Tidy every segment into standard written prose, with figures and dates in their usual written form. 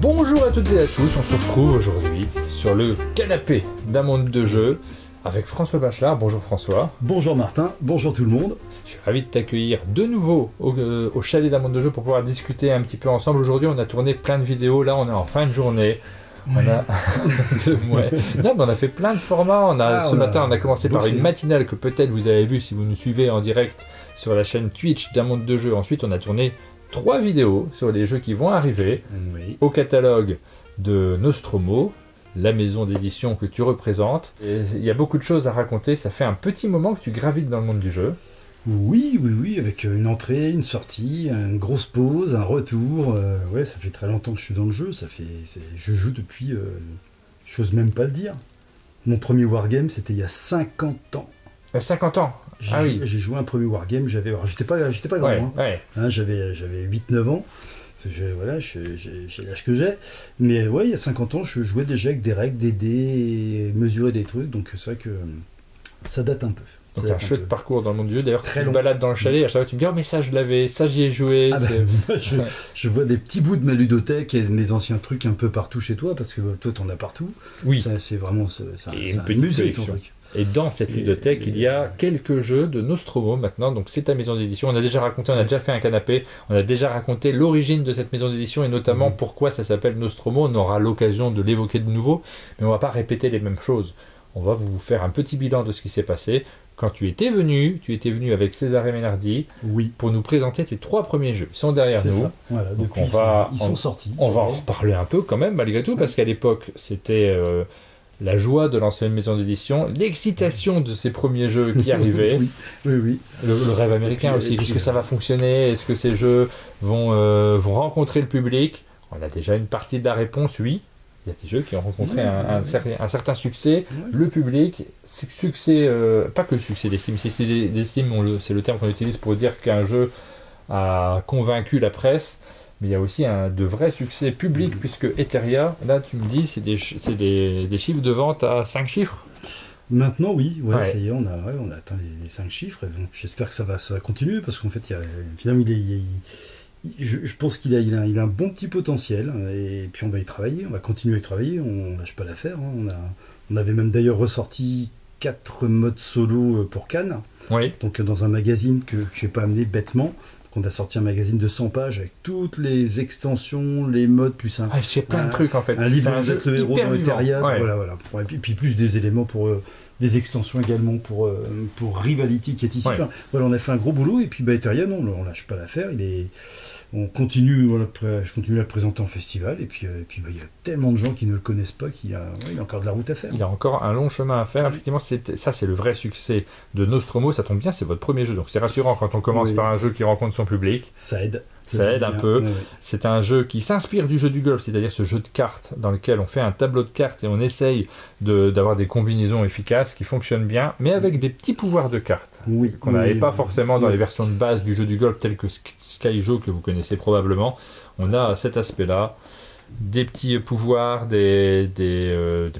Bonjour à toutes et à tous, on se retrouve aujourd'hui sur le canapé d'un monde de jeux avec François Bachelard. Bonjour François. Bonjour Martin, bonjour tout le monde. Je suis ravi de t'accueillir de nouveau au chalet d'un monde de jeux pour pouvoir discuter un petit peu ensemble. Aujourd'hui on a tourné plein de vidéos, là on est en fin de journée. Ouais. Non, mais on a fait plein de formats. Ce matin, on a commencé par une matinale que peut-être vous avez vue si vous nous suivez en direct sur la chaîne Twitch d'un monde de jeux. Ensuite, on a tourné 3 vidéos sur les jeux qui vont arriver au catalogue de Nostromo, la maison d'édition que tu représentes. Il y a beaucoup de choses à raconter. Ça fait un petit moment que tu gravites dans le monde du jeu. Oui, avec une entrée, une sortie, une grosse pause, un retour. Ouais, ça fait très longtemps que je suis dans le jeu. Je joue depuis... je n'ose même pas le dire. Mon premier wargame, c'était il y a 50 ans. 50 ans. J'ai joué un premier wargame, j'étais pas grand, ouais, hein. Ouais. J'avais 8-9 ans. J'ai l'âge que j'ai. Mais ouais, il y a 50 ans, je jouais déjà avec des règles, des dés, mesurer des trucs. Donc c'est vrai que ça date un peu. Donc un chouette parcours dans le monde du jeu. D'ailleurs, tu me balades dans le chalet, à chaque fois tu me dis « Oh mais ça je l'avais, ça j'y ai joué. » Je vois des petits bouts de ma ludothèque et de mes anciens trucs un peu partout chez toi, parce que toi t'en as partout. Oui. C'est vraiment une petite musée, ton truc. Et dans cette ludothèque, il y a quelques jeux de Nostromo maintenant, donc c'est ta maison d'édition. On a déjà raconté, on a déjà fait un canapé, on a déjà raconté l'origine de cette maison d'édition et notamment pourquoi ça s'appelle Nostromo. On aura l'occasion de l'évoquer de nouveau, mais on va pas répéter les mêmes choses. On va vous faire un petit bilan de ce qui s'est passé. Quand tu étais venu avec César et Ménardi pour nous présenter tes 3 premiers jeux. Ils sont derrière nous. Ça. Voilà, donc ils sont sortis. On va en reparler un peu quand même, malgré tout, parce qu'à l'époque, c'était la joie de l'ancienne maison d'édition, l'excitation de ces premiers jeux qui arrivaient. Oui. Le rêve américain aussi. Est-ce que ça va fonctionner? Est-ce que ces jeux vont rencontrer le public? On a déjà une partie de la réponse, oui. Il y a des jeux qui ont rencontré un certain succès. Le public, succès, pas que le succès d'estime, c'est le terme qu'on utilise pour dire qu'un jeu a convaincu la presse, mais il y a aussi de vrais succès publics, puisque Etheria, là tu me dis, c'est des chiffres de vente à 5 chiffres. Maintenant, oui, ça y est, on a atteint les 5 chiffres, et donc j'espère que ça va continuer, parce qu'en fait, finalement, je pense qu'il a un bon petit potentiel, et puis on va y travailler, on va continuer à y travailler, on lâche pas l'affaire. On avait même d'ailleurs ressorti 4 modes solo pour Cannes, donc dans un magazine que je n'ai pas amené bêtement. Donc on a sorti un magazine de 100 pages avec toutes les extensions, les modes, plus j'ai plein de trucs en fait. Un livre avec le héros dans Etheria, voilà. Et puis plus des éléments pour... des extensions également pour Rivality qui est ici. Voilà, on a fait un gros boulot, et puis Etheria, non, on lâche pas l'affaire. Je continue à le présenter en festival, et puis il y a tellement de gens qui ne le connaissent pas qu'il y a encore de la route à faire. Il y a encore un long chemin à faire. Effectivement, ça c'est le vrai succès de Nostromo. Ça tombe bien, c'est votre premier jeu, donc c'est rassurant quand on commence par un jeu qui rencontre son public. Ça aide. Ça aide un peu. C'est un jeu qui s'inspire du jeu du golf, c'est-à-dire ce jeu de cartes dans lequel on fait un tableau de cartes et on essaye d'avoir des combinaisons efficaces qui fonctionnent bien, mais avec des petits pouvoirs de cartes qu'on n'avait pas forcément dans les versions de base du jeu du golf telles que Skyjo, que vous connaissez probablement. On a cet aspect-là, des petits pouvoirs, des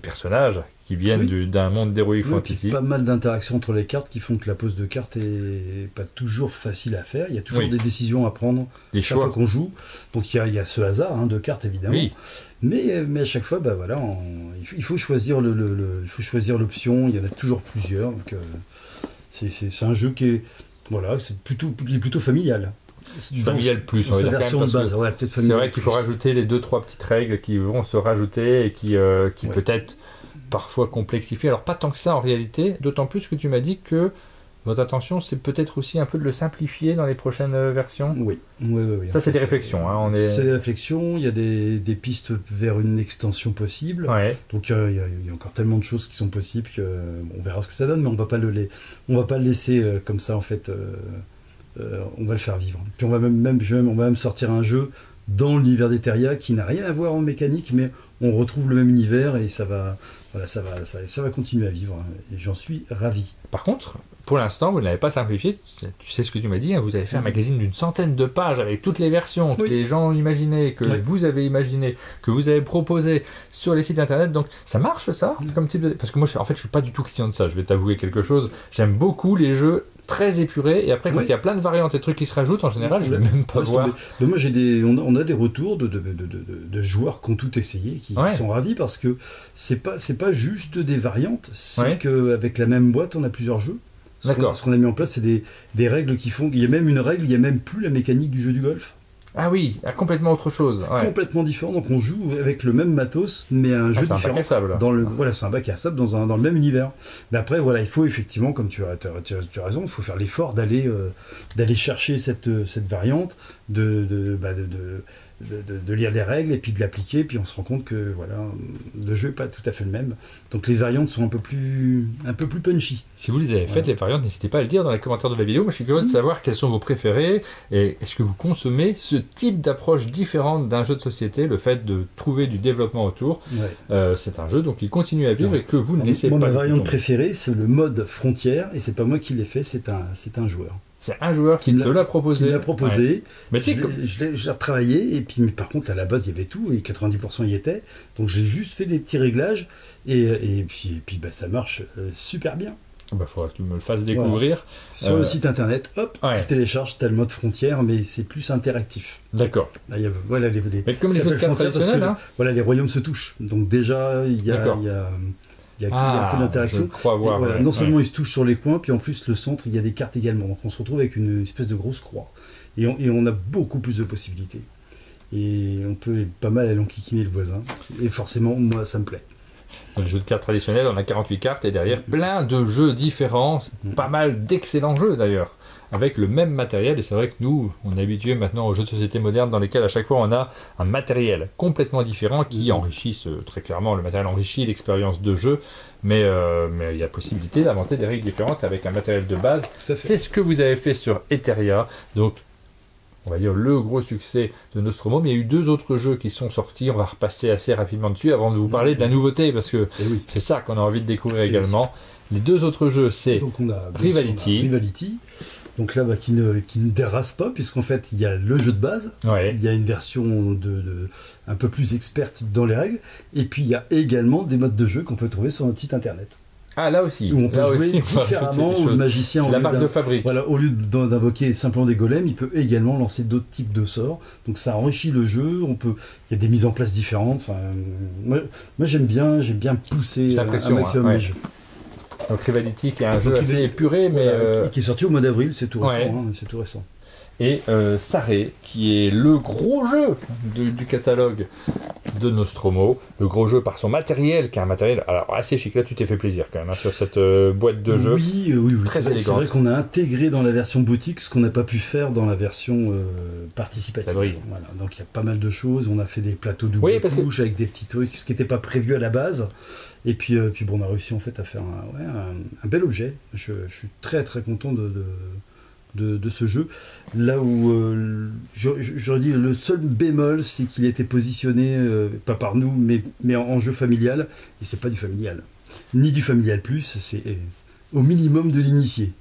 personnages qui viennent d'un monde d'Heroic Fantasy. Pas mal d'interactions entre les cartes qui font que la pose de cartes est pas toujours facile à faire. Il y a toujours des décisions à prendre chaque fois qu'on joue. Donc il y a ce hasard de cartes évidemment. Mais à chaque fois, il faut choisir l'option. Il y en a toujours plusieurs. Donc c'est un jeu qui est plutôt familial. Familial plus, on va dire quand même, parce que c'est vrai qu'il faut rajouter les 2-3 petites règles qui vont se rajouter et qui peut-être parfois complexifient. Alors pas tant que ça en réalité, d'autant plus que tu m'as dit que votre intention c'est peut-être aussi un peu de le simplifier dans les prochaines versions. Oui. Ça c'est des réflexions. C'est des réflexions, il y a des pistes vers une extension possible. Donc il y a encore tellement de choses qui sont possibles qu'on verra ce que ça donne, mais on va pas le laisser comme ça en fait. On va le faire vivre. Puis on va même sortir un jeu dans l'univers d'Etheria qui n'a rien à voir en mécanique, mais on retrouve le même univers et ça va continuer à vivre. Et j'en suis ravi. Par contre, pour l'instant, vous ne l'avez pas simplifié. Tu sais ce que tu m'as dit, vous avez fait un magazine d'une centaine de pages avec toutes les versions que les gens ont imaginées, que vous avez imaginées, que vous avez proposées sur les sites internet. Donc ça marche ça comme type de... Parce que moi, en fait, je suis pas du tout client de ça. Je vais t'avouer quelque chose. J'aime beaucoup les jeux très épuré, et après quand il y a plein de variantes et de trucs qui se rajoutent, en général, je vais même pas voir. Mais moi, on a des retours de joueurs qui ont tout essayé, qui sont ravis parce que c'est pas juste des variantes, c'est qu'avec la même boîte, on a plusieurs jeux. Ce qu'on a mis en place, c'est des règles qui font. Il y a même une règle, il n'y a même plus la mécanique du jeu du golf. Ah oui, complètement autre chose. C'est complètement différent, donc on joue avec le même matos, mais un jeu différent. C'est un bac à sable. Voilà, c'est un bac à sable dans le même univers. Mais après, voilà, il faut effectivement, comme tu as raison, il faut faire l'effort d'aller chercher cette variante, de lire les règles et puis de l'appliquer, puis on se rend compte que voilà, le jeu n'est pas tout à fait le même. Donc les variantes sont un peu plus punchy. Si vous les avez faites, les variantes, n'hésitez pas à le dire dans les commentaires de la vidéo. Moi, je suis curieux de savoir quels sont vos préférés et est-ce que vous consommez ce type d'approche différente d'un jeu de société, le fait de trouver du développement autour. C'est un jeu donc il continue à vivre et que vous ne laissez pas. Ma variante préférée, c'est le mode frontière et c'est pas moi qui l'ai fait, c'est un joueur. C'est un joueur qui te l'a proposé. Qui l'a proposé. Ouais. Mais je l'ai retravaillé, et puis, mais par contre, à la base, il y avait tout, et 90% y était. Donc, j'ai juste fait des petits réglages, et puis ça marche super bien. Bah, faudra que tu me le fasses découvrir. Sur le site internet, hop, tu télécharges, t'as le mode frontière, mais c'est plus interactif. D'accord. Là, voilà, mais comme les jeux de cartes traditionnels, hein. Voilà, les royaumes se touchent. Donc, déjà, il y a un peu d'interaction. Non seulement ils se touchent sur les coins, puis en plus le centre, il y a des cartes également. Donc on se retrouve avec une espèce de grosse croix. Et on a beaucoup plus de possibilités. Et on peut pas mal aller enquiquiner le voisin. Et forcément, moi, ça me plaît. Dans les jeux de cartes traditionnels, on a 48 cartes et derrière plein de jeux différents, pas mal d'excellents jeux d'ailleurs, avec le même matériel. Et c'est vrai que nous, on est habitués maintenant aux jeux de société modernes dans lesquels à chaque fois on a un matériel complètement différent qui enrichissent très clairement, le matériel enrichit l'expérience de jeu, mais il y a possibilité d'inventer des règles différentes avec un matériel de base. C'est ce que vous avez fait sur Etheria, donc on va dire le gros succès de Nostromo, mais il y a eu 2 autres jeux qui sont sortis, on va repasser assez rapidement dessus avant de vous parler de la nouveauté, parce que c'est ça qu'on a envie de découvrir également. Les 2 autres jeux, c'est Rivality, donc là qui ne dérace pas, puisqu'en fait il y a le jeu de base, il y a une version un peu plus experte dans les règles, et puis il y a également des modes de jeu qu'on peut trouver sur notre site internet. Ah, là aussi. Où on peut jouer différemment, où le magicien, c'est la marque de fabrique. Voilà, au lieu d'invoquer simplement des golems, il peut également lancer d'autres types de sorts. Donc ça enrichit le jeu. Il y a des mises en place différentes. Enfin, moi j'aime bien pousser un maximum les jeux. Donc Rivality, qui est un jeu assez épuré, mais qui est sorti au mois d'avril, c'est tout récent. C'est tout récent. Et Saré, qui est le gros jeu du catalogue de Nostromo, le gros jeu par son matériel, qui est un matériel alors assez chic. Là, tu t'es fait plaisir quand même sur cette boîte de jeu. Oui, très élégante. C'est vrai qu'on a intégré dans la version boutique ce qu'on n'a pas pu faire dans la version participative. Voilà, donc il y a pas mal de choses. On a fait des plateaux double couche avec des petits trucs, ce qui n'était pas prévu à la base. Et puis on a réussi en fait à faire un bel objet. Je suis très très content de ce jeu. Là où j'aurais dit le seul bémol, c'est qu'il était positionné pas par nous, mais en jeu familial, et c'est pas du familial, ni du familial plus, c'est au minimum de l'initié.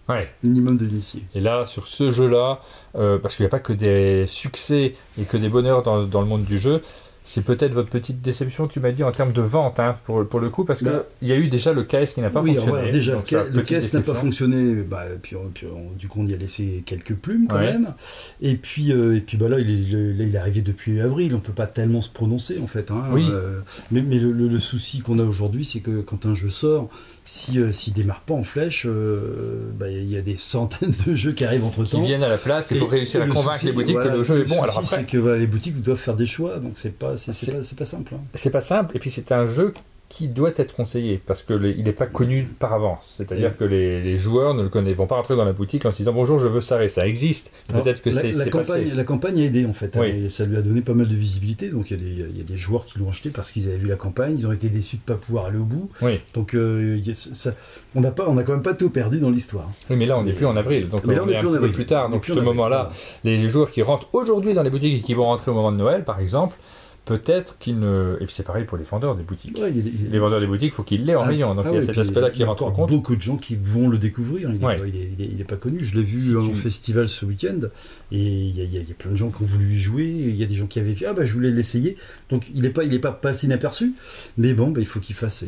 Minimum de l'initié. Et là, sur ce jeu-là, parce qu'il n'y a pas que des succès et que des bonheurs dans le monde du jeu, c'est peut-être votre petite déception, tu m'as dit, en termes de vente, hein, pour le coup, parce qu'il y a eu déjà le KS qui n'a pas fonctionné. Alors déjà, le KS n'a pas fonctionné, puis du coup, on y a laissé quelques plumes quand même. Et puis là, il est arrivé depuis avril, on ne peut pas tellement se prononcer en fait. Hein. Mais le souci qu'on a aujourd'hui, c'est que quand un jeu sort, s'il démarre pas en flèche, il y a des centaines de jeux qui arrivent entre temps. Qui viennent à la place, il faut réussir à convaincre les boutiques que le jeu est bon. Alors après, c'est que les boutiques doivent faire des choix, donc c'est pas simple. Hein. C'est pas simple, et puis c'est un jeu qui doit être conseillé, parce qu'il n'est pas connu par avance. C'est-à-dire que les joueurs ne vont pas rentrer dans la boutique en se disant « Bonjour, je veux Saré », ça existe. Peut-être que c'est passé. La campagne a aidé, en fait. Et ça lui a donné pas mal de visibilité. Donc il y a des joueurs qui l'ont acheté parce qu'ils avaient vu la campagne, ils ont été déçus de ne pas pouvoir aller au bout. Donc on n'a quand même pas tout perdu dans l'histoire. Oui, mais là, on n'est plus en avril. Donc on est un peu plus tard. Donc ce moment-là, les joueurs qui rentrent aujourd'hui dans les boutiques et qui vont rentrer au moment de Noël, par exemple, peut-être qu'il ne... Et puis c'est pareil pour les vendeurs des boutiques. Ouais, les vendeurs des boutiques, il faut qu'ils l'aient en rayon. Donc il y a cet aspect-là qui rentre en compte. Il y a beaucoup de gens qui vont le découvrir. Il n'est pas connu. Je l'ai vu en festival ce week-end. Et il y a plein de gens qui ont voulu y jouer. Il y a des gens qui avaient fait je voulais l'essayer. Donc il n'est pas passé inaperçu. Mais bon, il faut qu'il fasse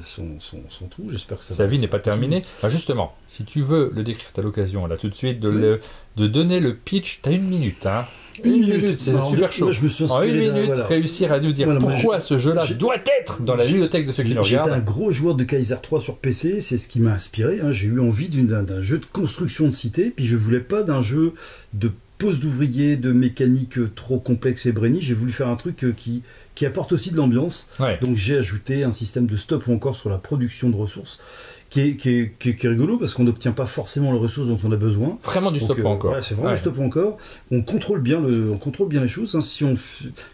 son trou. J'espère que sa vie n'est pas terminée. Enfin, justement, si tu veux le décrire à l'occasion, là tout de suite, de donner le pitch, tu as 1 minute. Hein. Une minute, c'est super chaud. En 1 minute, réussir à nous dire pourquoi ce jeu-là doit être dans la bibliothèque de ceux qui nous regardent. J'étais un gros joueur de Kaiser 3 sur PC, c'est ce qui m'a inspiré. Hein. J'ai eu envie d'un jeu de construction de cité, puis je voulais pas d'un jeu de pose d'ouvrier, de mécanique trop complexe et brainy. J'ai voulu faire un truc qui apporte aussi de l'ambiance. Ouais. Donc j'ai ajouté un système de stop ou encore sur la production de ressources. Qui est rigolo parce qu'on n'obtient pas forcément les ressources dont on a besoin. Vraiment du stop ou encore. Voilà, c'est vraiment du stop ou encore. On contrôle bien les choses. Hein.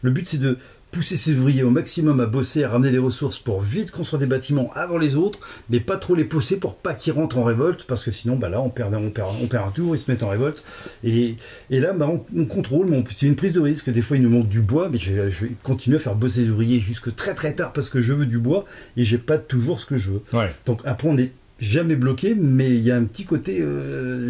Le but c'est de pousser ses ouvriers au maximum à bosser, à ramener des ressources pour vite construire des bâtiments avant les autres, mais pas trop les pousser pour pas qu'ils rentrent en révolte, parce que sinon là on perd un tour, ils se mettent en révolte. Et là on contrôle, c'est une prise de risque. Des fois il nous manque du bois, mais je vais continuer à faire bosser les ouvriers jusque très très tard parce que je veux du bois et j'ai pas toujours ce que je veux. Ouais. Donc après on est jamais bloqué, mais il y a un petit côté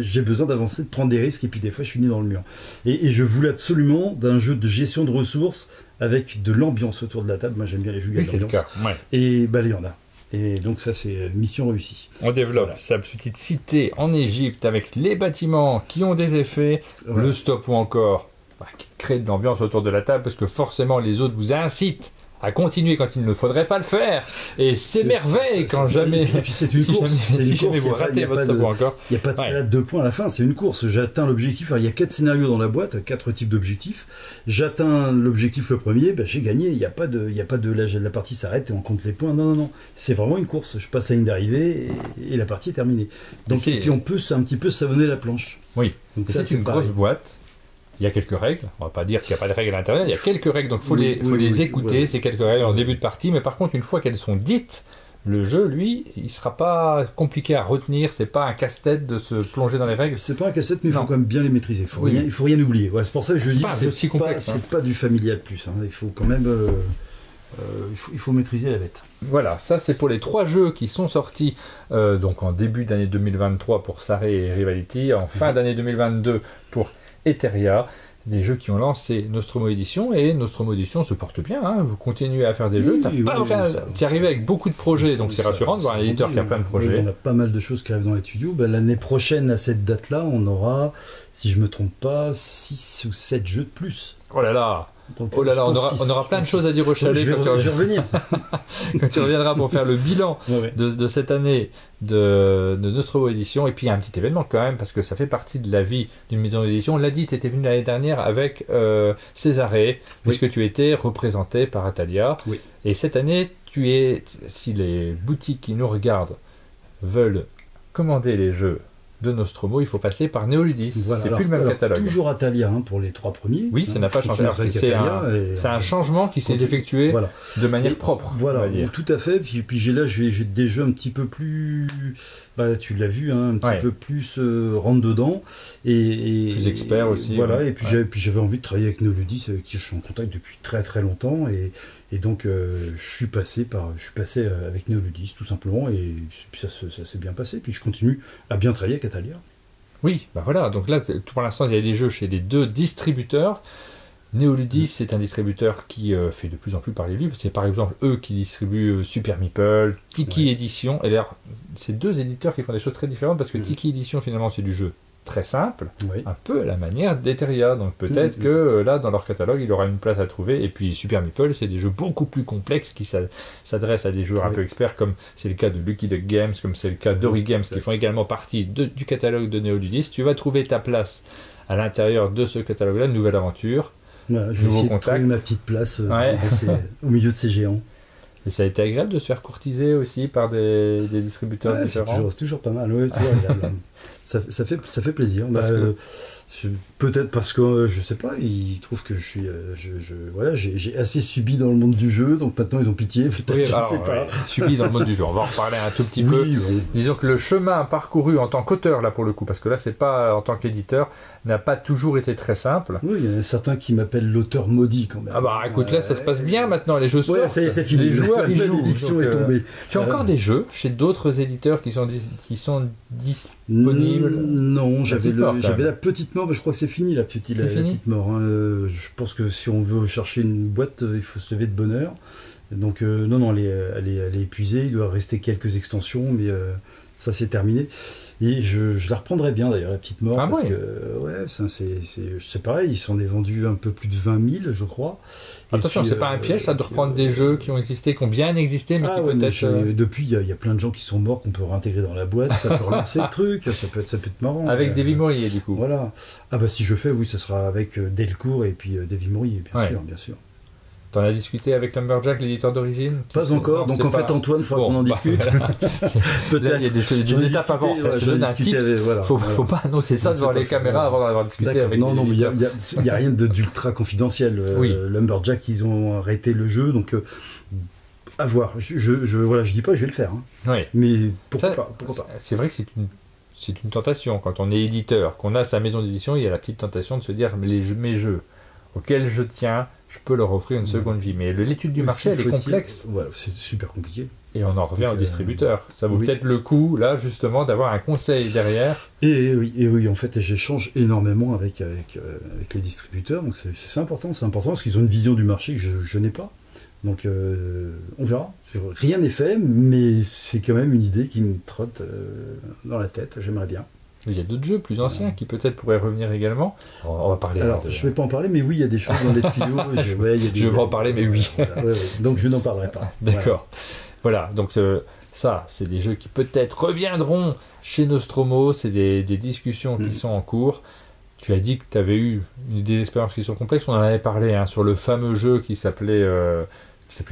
j'ai besoin d'avancer, de prendre des risques, et puis des fois je suis né dans le mur. Et je voulais absolument d'un jeu de gestion de ressources avec de l'ambiance autour de la table. Moi j'aime bien les jeux avec de l'ambiance. Ouais. Et il y en a. Et donc ça c'est mission réussie. On développe sa petite cité en Égypte avec les bâtiments qui ont des effets, le stop ou encore qui crée de l'ambiance autour de la table, parce que forcément les autres vous incitent à continuer quand il ne faudrait pas le faire, et c'est merveille quand jamais. Et puis c'est une course. Si jamais vous ratez votre stop encore. Il n'y a pas de salade de points à la fin, c'est une course. J'atteins l'objectif. Alors, il y a 4 scénarios dans la boîte, 4 types d'objectifs. J'atteins l'objectif le premier, j'ai gagné. Il n'y a pas de la partie s'arrête et on compte les points. Non. C'est vraiment une course. Je passe à la ligne d'arrivée et la partie est terminée. Donc, et puis on peut un petit peu savonner la planche. Oui. Donc c'est une grosse boîte. Il y a quelques règles, on ne va pas dire qu'il n'y a pas de règles à l'intérieur, il y a quelques règles, donc il faut les écouter, ces quelques règles en début de partie, mais par contre, une fois qu'elles sont dites, le jeu, lui, il ne sera pas compliqué à retenir, c'est pas un casse-tête de se plonger dans les règles. C'est pas un casse-tête, mais il faut quand même bien les maîtriser, il faut rien oublier. Ouais, c'est pour ça que je dis que c'est pas du familial plus, hein. Il faut quand même... il faut maîtriser la bête. Voilà, ça c'est pour les 3 jeux qui sont sortis donc en début d'année 2023 pour Saré et Rivality, en fin d'année 2022 pour Eteria, les jeux qui ont lancé Nostromo Édition, et Nostromo Édition se porte bien, hein. Vous continuez à faire des jeux, tu arrives avec beaucoup de projets, donc c'est rassurant de voir un éditeur qui a plein de projets. On a pas mal de choses qui arrivent dans les studios. L'année prochaine, à cette date-là, on aura, si je me trompe pas, 6 ou 7 jeux de plus. Oh là là! Donc, on aura plein de choses à dire au chalet. Je vais revenir. Quand tu reviendras pour faire le bilan de cette année de Nostromo Édition. Et puis il y a un petit événement quand même, parce que ça fait partie de la vie d'une maison d'édition. On l'a dit, tu étais venu l'année dernière avec Césarée, puisque tu étais représenté par Atalia. Oui. Et cette année, si les boutiques qui nous regardent veulent commander les jeux de Nostromo, il faut passer par Néoludis. Voilà, c'est plus le même catalogue. Toujours Atalia pour les 3 premiers. Oui, ça n'a pas changé. C'est un changement qui s'est effectué de manière propre. Voilà, tout à fait. Puis j'ai des jeux un petit peu plus... tu l'as vu, un petit peu plus rentre dedans. Et plus expert aussi. Voilà, et puis j'avais envie de travailler avec Néoludis, avec qui je suis en contact depuis très très longtemps. Et donc je suis passé avec Néoludis tout simplement, et puis ça s'est bien passé, puis je continue à bien travailler avec Atalia. Oui, voilà, donc là pour l'instant il y a des jeux chez les 2 distributeurs. Néoludis, c'est un distributeur qui fait de plus en plus parler de lui, parce que c'est par exemple eux qui distribuent Super Meeple, Tiki Edition, et d'ailleurs c'est 2 éditeurs qui font des choses très différentes, parce que Tiki Edition finalement c'est du jeu très simple, un peu à la manière d'Eteria, donc peut-être que là dans leur catalogue il aura une place à trouver. Et puis Super Meeple, c'est des jeux beaucoup plus complexes qui s'adressent à des joueurs un peu experts, comme c'est le cas de Lucky Duck Games, comme c'est le cas d'Ori Games, qui font également partie du catalogue de Néoludis. Tu vas trouver ta place à l'intérieur de ce catalogue-là, une nouvelle aventure, je vais essayer de trouver ma petite place au milieu de ces géants. Et ça a été agréable de se faire courtiser aussi par des distributeurs différents. C'est toujours pas mal, ça fait plaisir. Peut-être parce que, je sais pas, ils trouvent que je suis... voilà, j'ai assez subi dans le monde du jeu, donc maintenant ils ont pitié, peut-être, oui, je sais pas. Subi dans le monde du jeu, on va en reparler un tout petit peu. Bon. Disons que le chemin parcouru en tant qu'auteur, là pour le coup, parce que là c'est pas en tant qu'éditeur, n'a pas toujours été très simple. Oui, il y en a certains qui m'appellent l'auteur maudit quand même. Ah bah écoute, là ça se passe bien maintenant, les jeux sortent, ouais, c'est fini. les joueurs ils la jouent. malédiction est tombée. Tu as encore des jeux chez d'autres éditeurs qui sont disponibles? Non, j'avais la petite mort, mais je crois que c'est fini la petite mort. Hein. Je pense que si on veut chercher une boîte, il faut se lever de bonne heure. Donc non, elle est épuisée, il doit rester quelques extensions, mais ça c'est terminé. Et je la reprendrai bien d'ailleurs, la petite mort, parce que ouais, c'est pareil, ils s'en est vendu un peu plus de 20 000, je crois. Attention, c'est pas un piège, ça de reprendre des jeux qui ont existé, qui ont bien existé, mais qui peut-être... Depuis, il y a plein de gens qui sont morts qu'on peut réintégrer dans la boîte, ça peut relancer le truc, ça peut être marrant. Avec Davy Mourier, du coup. Voilà. Ah bah si je fais, oui, ça sera avec Delcourt et puis Davy Mourier, bien sûr. T'en as discuté avec Lumberjack, l'éditeur d'origine? Pas encore, donc en fait Antoine, il faudra qu'on en discute. Peut-être. Il y a des étapes avant. Je te donne un tips. Faut pas annoncer ça devant les caméras avant d'avoir discuté avec Non, mais il n'y a rien d'ultra confidentiel. Lumberjack, ils ont arrêté le jeu, donc à voir. Je dis pas, je vais le faire. Hein. Oui. Mais pourquoi pas. C'est vrai que c'est une tentation. Quand on est éditeur, qu'on a sa maison d'édition, il y a la petite tentation de se dire mes jeux auxquels je tiens, je peux leur offrir une seconde vie. Mais l'étude du marché, elle est complexe. Voilà, c'est super compliqué. Et on en revient au distributeur. Ça vaut peut-être le coup, là, justement, d'avoir un conseil derrière. Et oui, en fait, j'échange énormément avec les distributeurs. Donc c'est important parce qu'ils ont une vision du marché que je n'ai pas. Donc on verra. Rien n'est fait, mais c'est quand même une idée qui me trotte dans la tête. J'aimerais bien. Il y a d'autres jeux plus anciens qui peut-être pourraient revenir également. On va parler. Alors, je ne vais pas en parler, mais oui, il y a des choses dans les tuyaux. Je ne vais pas en parler, mais oui. Donc je n'en parlerai pas. D'accord. Voilà, donc ça, c'est des jeux qui peut-être reviendront chez Nostromo. C'est des discussions qui sont en cours. Tu as dit que tu avais eu des expériences qui sont complexes. On en avait parlé sur le fameux jeu qui s'appelait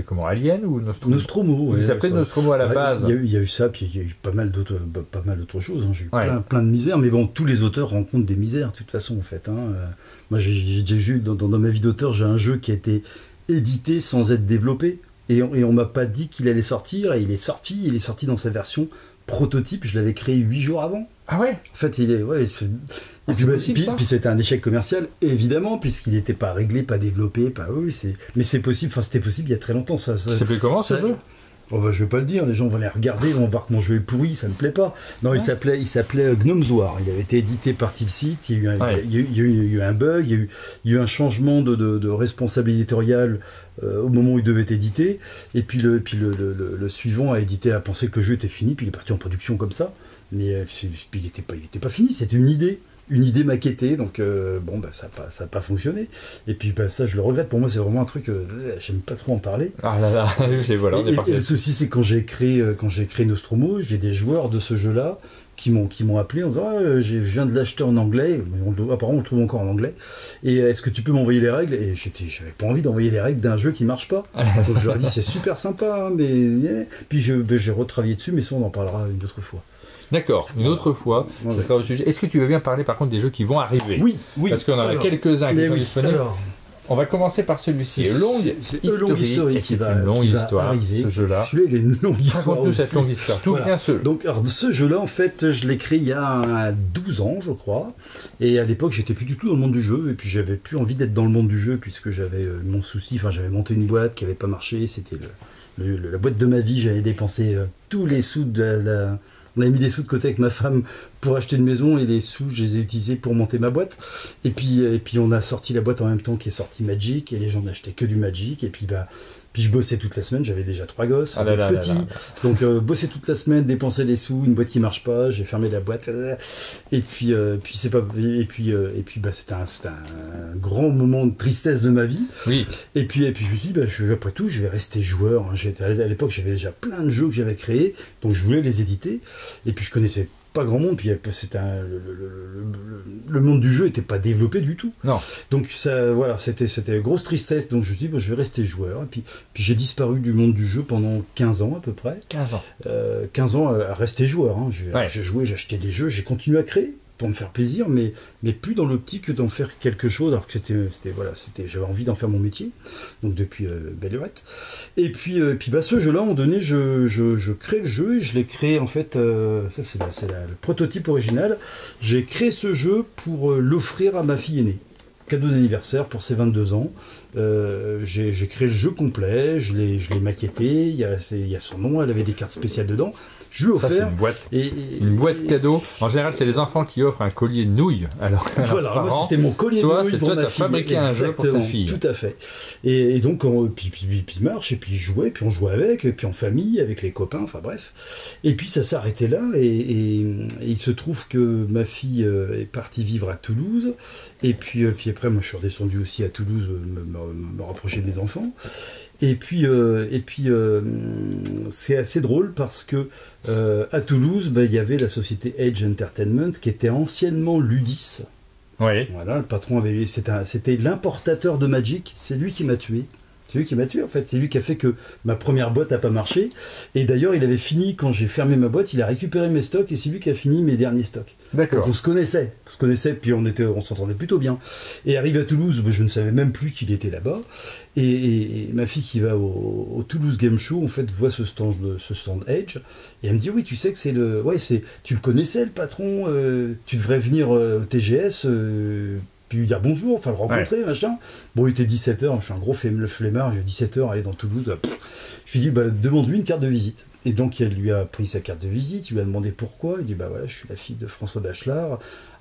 comment, Alien ou Nostromo? Nostromo. Il s'appelait Nostromo à la base. Il y a eu ça, puis il y a eu pas mal d'autres choses. Hein. J'ai eu plein de misères, mais bon, tous les auteurs rencontrent des misères, de toute façon, en fait. Hein. Moi, j'ai déjà eu, dans ma vie d'auteur, j'ai un jeu qui a été édité sans être développé, et on m'a pas dit qu'il allait sortir, et il est sorti dans sa version prototype, je l'avais créé 8 jours avant. Ah ouais? En fait, puis c'était un échec commercial, évidemment, puisqu'il n'était pas réglé, pas développé, mais c'est possible, c'était possible il y a très longtemps. Ça s'appelait comment ce jeu? Oh bah, je vais pas le dire, les gens vont les regarder, ils vont voir que mon jeu est pourri, ça me plaît pas. Non, il s'appelait Gnomes War, il avait été édité par Tilsit, il y a eu un bug, il y a eu un changement de responsable éditorial au moment où il devait être édité, et puis le suivant a pensé que le jeu était fini, puis il est parti en production comme ça, mais il était pas fini, c'était une idée maquettée, donc ça n'a pas fonctionné. Et puis ça, je le regrette. Pour moi, c'est vraiment un truc, j'aime pas trop en parler. Ah là là, voilà, on est parti. Et le souci, c'est quand j'ai créé Nostromo, j'ai des joueurs de ce jeu-là qui m'ont appelé en disant je viens de l'acheter en anglais, apparemment on le trouve encore en anglais, et est-ce que tu peux m'envoyer les règles? Et j'avais pas envie d'envoyer les règles d'un jeu qui marche pas. Donc je leur ai dit c'est super sympa, hein, mais puis j'ai retravaillé dessus, mais ça on en parlera une autre fois. D'accord, une autre fois, ça sera au sujet. Est-ce que tu veux bien parler par contre des jeux qui vont arriver? Oui. Parce qu'on en a quelques-uns qui sont disponibles. On va commencer par celui-ci. C'est Long History qui va arriver. Ce jeu-là. Celui-là, il a une longue histoire. Raconte-nous cette longue histoire. Tout vient seul. Donc, ce jeu-là, en fait, je l'ai créé il y a 12 ans, je crois. Et à l'époque, j'étais plus du tout dans le monde du jeu. Et puis, j'avais plus envie d'être dans le monde du jeu puisque j'avais mon souci. Enfin, j'avais monté une boîte qui n'avait pas marché. C'était la boîte de ma vie. J'avais dépensé tous les sous On avait mis des sous de côté avec ma femme pour acheter une maison et les sous, je les ai utilisés pour monter ma boîte. Et puis on a sorti la boîte en même temps qui est sorti Magic et les gens n'achetaient que du Magic. Et puis je bossais toute la semaine, j'avais déjà 3 gosses, petits. Donc bosser toute la semaine, dépenser des sous, une boîte qui marche pas, j'ai fermé la boîte. Et puis c'était un grand moment de tristesse de ma vie. Oui. Et puis je me suis dit après tout, je vais rester joueur. À l'époque, j'avais déjà plein de jeux que j'avais créés, donc je voulais les éditer. Et puis je connaissais pas grand monde, puis le monde du jeu n'était pas développé du tout. Non. Donc c'était grosse tristesse, donc je me suis dit je vais rester joueur, et puis j'ai disparu du monde du jeu pendant 15 ans à peu près. 15 ans. 15 ans à rester joueur, hein. J'ai joué, j'ai acheté des jeux, j'ai continué à créer, pour me faire plaisir, mais plus dans l'optique d'en faire quelque chose, alors que j'avais envie d'en faire mon métier, donc depuis belle lurette. Et puis ce jeu-là, à un moment donné, je crée le jeu, et je l'ai créé, en fait, ça c'est le prototype original, j'ai créé ce jeu pour l'offrir à ma fille aînée. Cadeau d'anniversaire pour ses 22 ans. J'ai créé le jeu complet, je l'ai maquetté, il y a son nom, elle avait des cartes spéciales dedans. Je lui ai offert. Une boîte cadeau. En général, c'est les enfants qui offrent un collier de nouilles. Alors, voilà, moi c'était mon collier de nouilles pour ma fille. Toi, tu as fabriqué un jeu pour ta fille. Tout à fait. Et donc, puis il marche, et puis on jouait avec, et puis en famille, avec les copains, enfin bref. Et puis ça s'est arrêté là, et il se trouve que ma fille est partie vivre à Toulouse, et puis après, moi je suis redescendu aussi à Toulouse, me rapprocher de mes enfants. Et puis c'est assez drôle parce que à Toulouse, il y avait la société Edge Entertainment qui était anciennement Ludis. Oui. Voilà, le patron c'était l'importateur de Magic, c'est lui qui m'a tué. C'est lui qui m'a tué en fait, c'est lui qui a fait que ma première boîte n'a pas marché. Et d'ailleurs, il avait fini, quand j'ai fermé ma boîte, il a récupéré mes stocks et c'est lui qui a fini mes derniers stocks. D'accord. Donc on se connaissait, puis on s'entendait plutôt bien. Et arrivé à Toulouse, je ne savais même plus qu'il était là-bas. Et ma fille qui va au Toulouse Game Show, en fait, voit ce stand Edge, et elle me dit, oui, tu sais que tu le connaissais, le patron, tu devrais venir au TGS, puis lui dire bonjour, enfin le rencontrer, machin. Bon, il était 17h, je suis un gros flemmard, j'ai 17h, aller dans Toulouse. Je lui dis, demande-lui une carte de visite. Et donc, elle lui a pris sa carte de visite, il lui a demandé pourquoi. Il dit, voilà, je suis la fille de François Bachelard.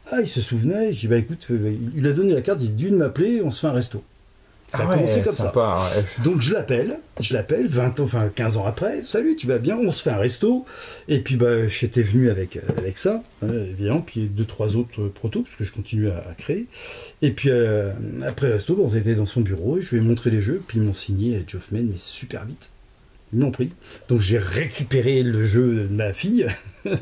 Ah, il se souvenait. Je dis, écoute, il lui a donné la carte, il dit, me m'appeler, on se fait un resto. Ça a commencé comme sympa, ça. Ouais. Donc je l'appelle 15 ans après, salut, tu vas bien, on se fait un resto. Et puis j'étais venu avec ça, évidemment, puis 2-3 autres protos, parce que je continue à créer. Et puis après le resto, on était dans son bureau, et je lui ai montré les jeux, puis ils m'ont signé Edge of Men, mais super vite. Ils m'ont pris. Donc j'ai récupéré le jeu de ma fille. Puis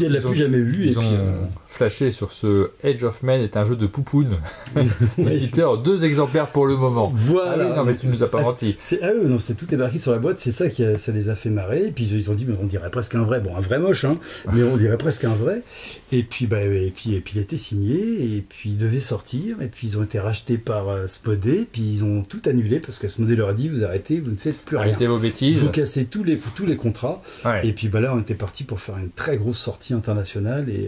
elle l'a plus jamais vu. Ils ont flashé sur ce Edge of Men est un jeu de poupoune. L'éditeur, 2 exemplaires pour le moment. Voilà. Ah oui, non mais tu nous as pas menti. C'est tout est marqué sur la boîte. C'est ça ça les a fait marrer. Et puis ils ont dit, mais on dirait presque un vrai. Bon, un vrai moche, hein, mais on dirait presque un vrai. Et puis il a été signé. Et puis il devait sortir. Et puis ils ont été rachetés par Spodé. Puis ils ont tout annulé parce que Spodé leur a dit, vous arrêtez, vous ne faites plus rien. Arrêtez vos bêtises. Vous cassez tous les contrats. Ouais. Et puis là, on était parti pour faire une très grosse sortie internationale. Et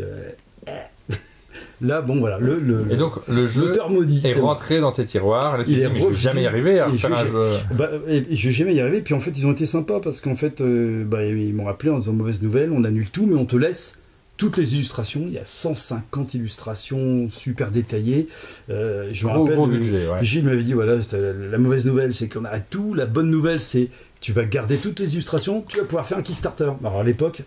là, bon, voilà. Et donc, le jeu maudit, est rentré dans tes tiroirs. Là, tu dis, mais je vais jamais y arriver à faire un jeu. Je vais jamais y arriver. Puis en fait, ils ont été sympas parce qu'en fait, ils m'ont appelé en disant, mauvaise nouvelle, on annule tout, mais on te laisse toutes les illustrations. Il y a 150 illustrations super détaillées. Je me rappelle, gros budget, Gilles m'avait dit, voilà, la mauvaise nouvelle, c'est qu'on arrête tout. La bonne nouvelle, c'est tu vas garder toutes les illustrations, tu vas pouvoir faire un Kickstarter. Alors à l'époque,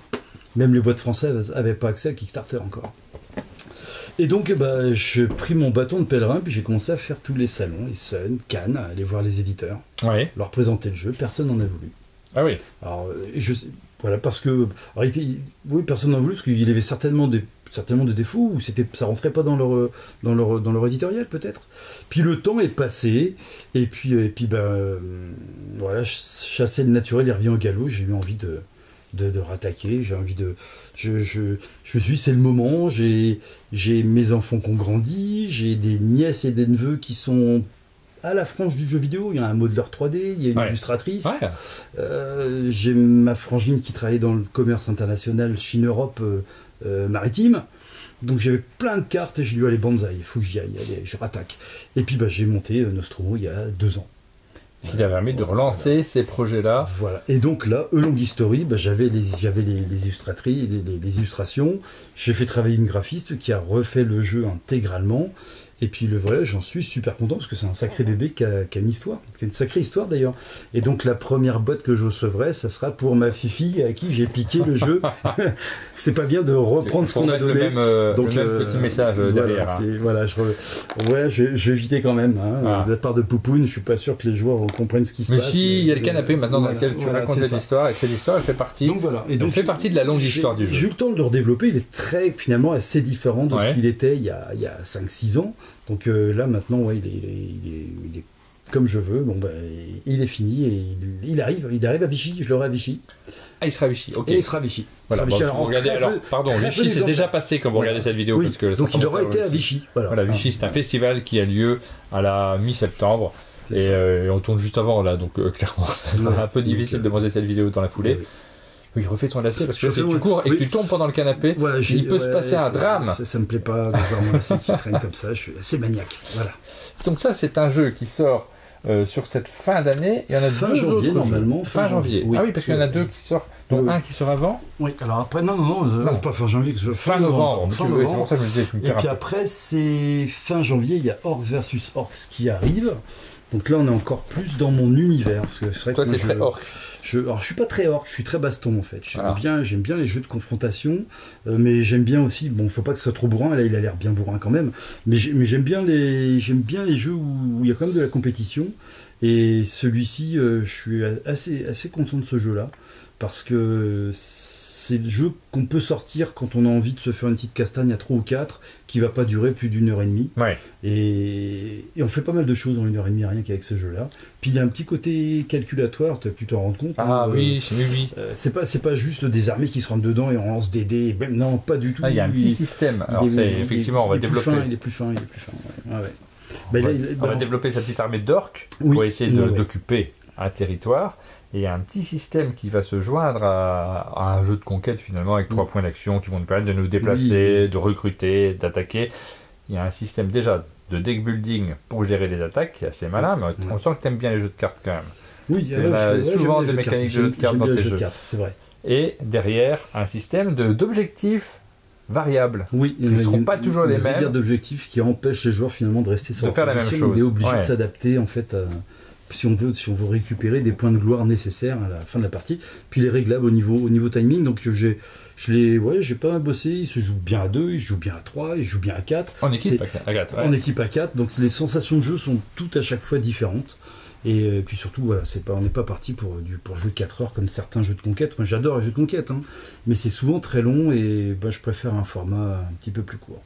même les boîtes françaises n'avaient pas accès à Kickstarter encore. Et donc, j'ai pris mon bâton de pèlerin, puis j'ai commencé à faire tous les salons, Essen, Cannes, aller voir les éditeurs, leur présenter le jeu. Personne n'en a voulu. Ah oui. Alors, voilà, parce que, personne n'en a voulu, parce qu'il y avait certainement des défauts, ou ça rentrait pas dans leur éditorial, peut-être. Puis le temps est passé, et puis voilà, chasser le naturel, il revient au galop, j'ai eu envie de rattaquer, j'ai envie de... c'est le moment, j'ai mes enfants qui ont grandi, j'ai des nièces et des neveux qui sont à la frange du jeu vidéo, il y a un modeler 3D, il y a une illustratrice, j'ai ma frangine qui travaillait dans le commerce international Chine-Europe maritime, donc j'avais plein de cartes et j'ai dit allez banzai, il faut que j'y aille, allez, je rattaque. Et puis j'ai monté Nostromo il y a 2 ans. Ce qui t'a permis de relancer ces projets-là. Voilà. Et donc là, A Long History, j'avais les illustratrices, les illustrations. J'ai fait travailler une graphiste qui a refait le jeu intégralement. Et puis voilà, j'en suis super content parce que c'est un sacré bébé qui a une histoire, qui a une sacrée histoire d'ailleurs. Et donc la première boîte que je recevrai, ça sera pour ma Fifi à qui j'ai piqué le jeu. C'est pas bien de reprendre ce qu'on a donné. Donc le même petit message derrière. Voilà, je vais éviter quand même. De la part de Poupoune, je suis pas sûr que les joueurs comprennent ce qui se passe. Mais si, il y a le canapé maintenant dans lequel tu racontes cette histoire, et cette histoire elle fait partie. Donc voilà. Et donc fait partie de la longue histoire du jeu. J'ai eu le temps de le redévelopper. Il est finalement assez différent de ce qu'il était il y a 5-6 ans. Donc là maintenant, il est comme je veux. Bon, il est fini et il arrive à Vichy. Je l'aurai à Vichy. Ah, il sera à Vichy, ok. Et il sera à Vichy. Voilà, pardon, Vichy c'est déjà passé quand vous regardez cette vidéo. Oui, parce que donc il aura été à Vichy. Voilà, Vichy c'est un festival qui a lieu à la mi-septembre. Et on tourne juste avant là, donc clairement, c'est un peu difficile de monter cette vidéo dans la foulée. Oui, refais ton lacet parce que si tu cours et que tu tombes pendant le canapé, il peut se passer un drame. Ça me plaît pas de voir mon lacet qui traîne comme ça, je suis assez maniaque. Voilà. Donc ça, c'est un jeu qui sort sur cette fin d'année. Il y en a fin deux janvier, autres normalement. Fin janvier. Oui. Ah oui, parce qu'il y en a deux qui sortent, dont un qui sort avant. Oui, alors après, non, pas fin janvier, fin novembre. C'est pour ça que je me disais. Et puis après, c'est fin janvier, il y a Orcs versus Orcs qui arrive. Donc là, on est encore plus dans mon univers. Parce que c'est vrai toi, que t'es très orc. Alors, je suis pas très orc, je suis très baston en fait. J'aime bien les jeux de confrontation, mais j'aime bien aussi. Bon, faut pas que ce soit trop bourrin. Là, il a l'air bien bourrin quand même. Mais j'aime bien les jeux où il y a quand même de la compétition. Et celui-ci, je suis assez content de ce jeu-là parce que c'est le jeu qu'on peut sortir quand on a envie de se faire une petite castagne à 3 ou 4 qui va pas durer plus d'1h30. Ouais. Et on fait pas mal de choses en 1h30 rien qu'avec ce jeu-là. Puis il y a un petit côté calculatoire, tu as pu t'en rendre compte. Ah oui. C'est pas juste des armées qui se rentrent dedans et on lance des dés. Non, pas du tout. Ah, il y a un petit système. Alors effectivement, on va développer. Il est plus fin. Ouais. On va développer sa petite armée d'orques pour essayer d'occuper un territoire. Et il y a un petit système qui va se joindre à un jeu de conquête finalement avec 3 points d'action qui vont nous permettre de nous déplacer, de recruter, d'attaquer. Il y a un système déjà de deck building pour gérer les attaques qui est assez malin, mais on sent que tu aimes bien les jeux de cartes quand même. Oui, il y a souvent des mécaniques de jeux de cartes dans tes jeux. C'est vrai. Et derrière, un système d'objectifs variables. Oui, qui ne seront pas toujours les mêmes. D'objectifs qui empêchent les joueurs finalement de rester sur de faire la même chose. On est obligé de s'adapter en fait. Si on veut récupérer des points de gloire nécessaires à la fin de la partie, puis les réglables au niveau timing. Donc j'ai pas mal bossé. Il se joue bien à 2, il se joue bien à 3, il se joue bien à 4. En équipe à 4. En équipe à 4. Donc les sensations de jeu sont toutes à chaque fois différentes. Et puis surtout, voilà, on n'est pas parti pour jouer 4 heures comme certains jeux de conquête. Moi j'adore les jeux de conquête, mais c'est souvent très long et je préfère un format un petit peu plus court.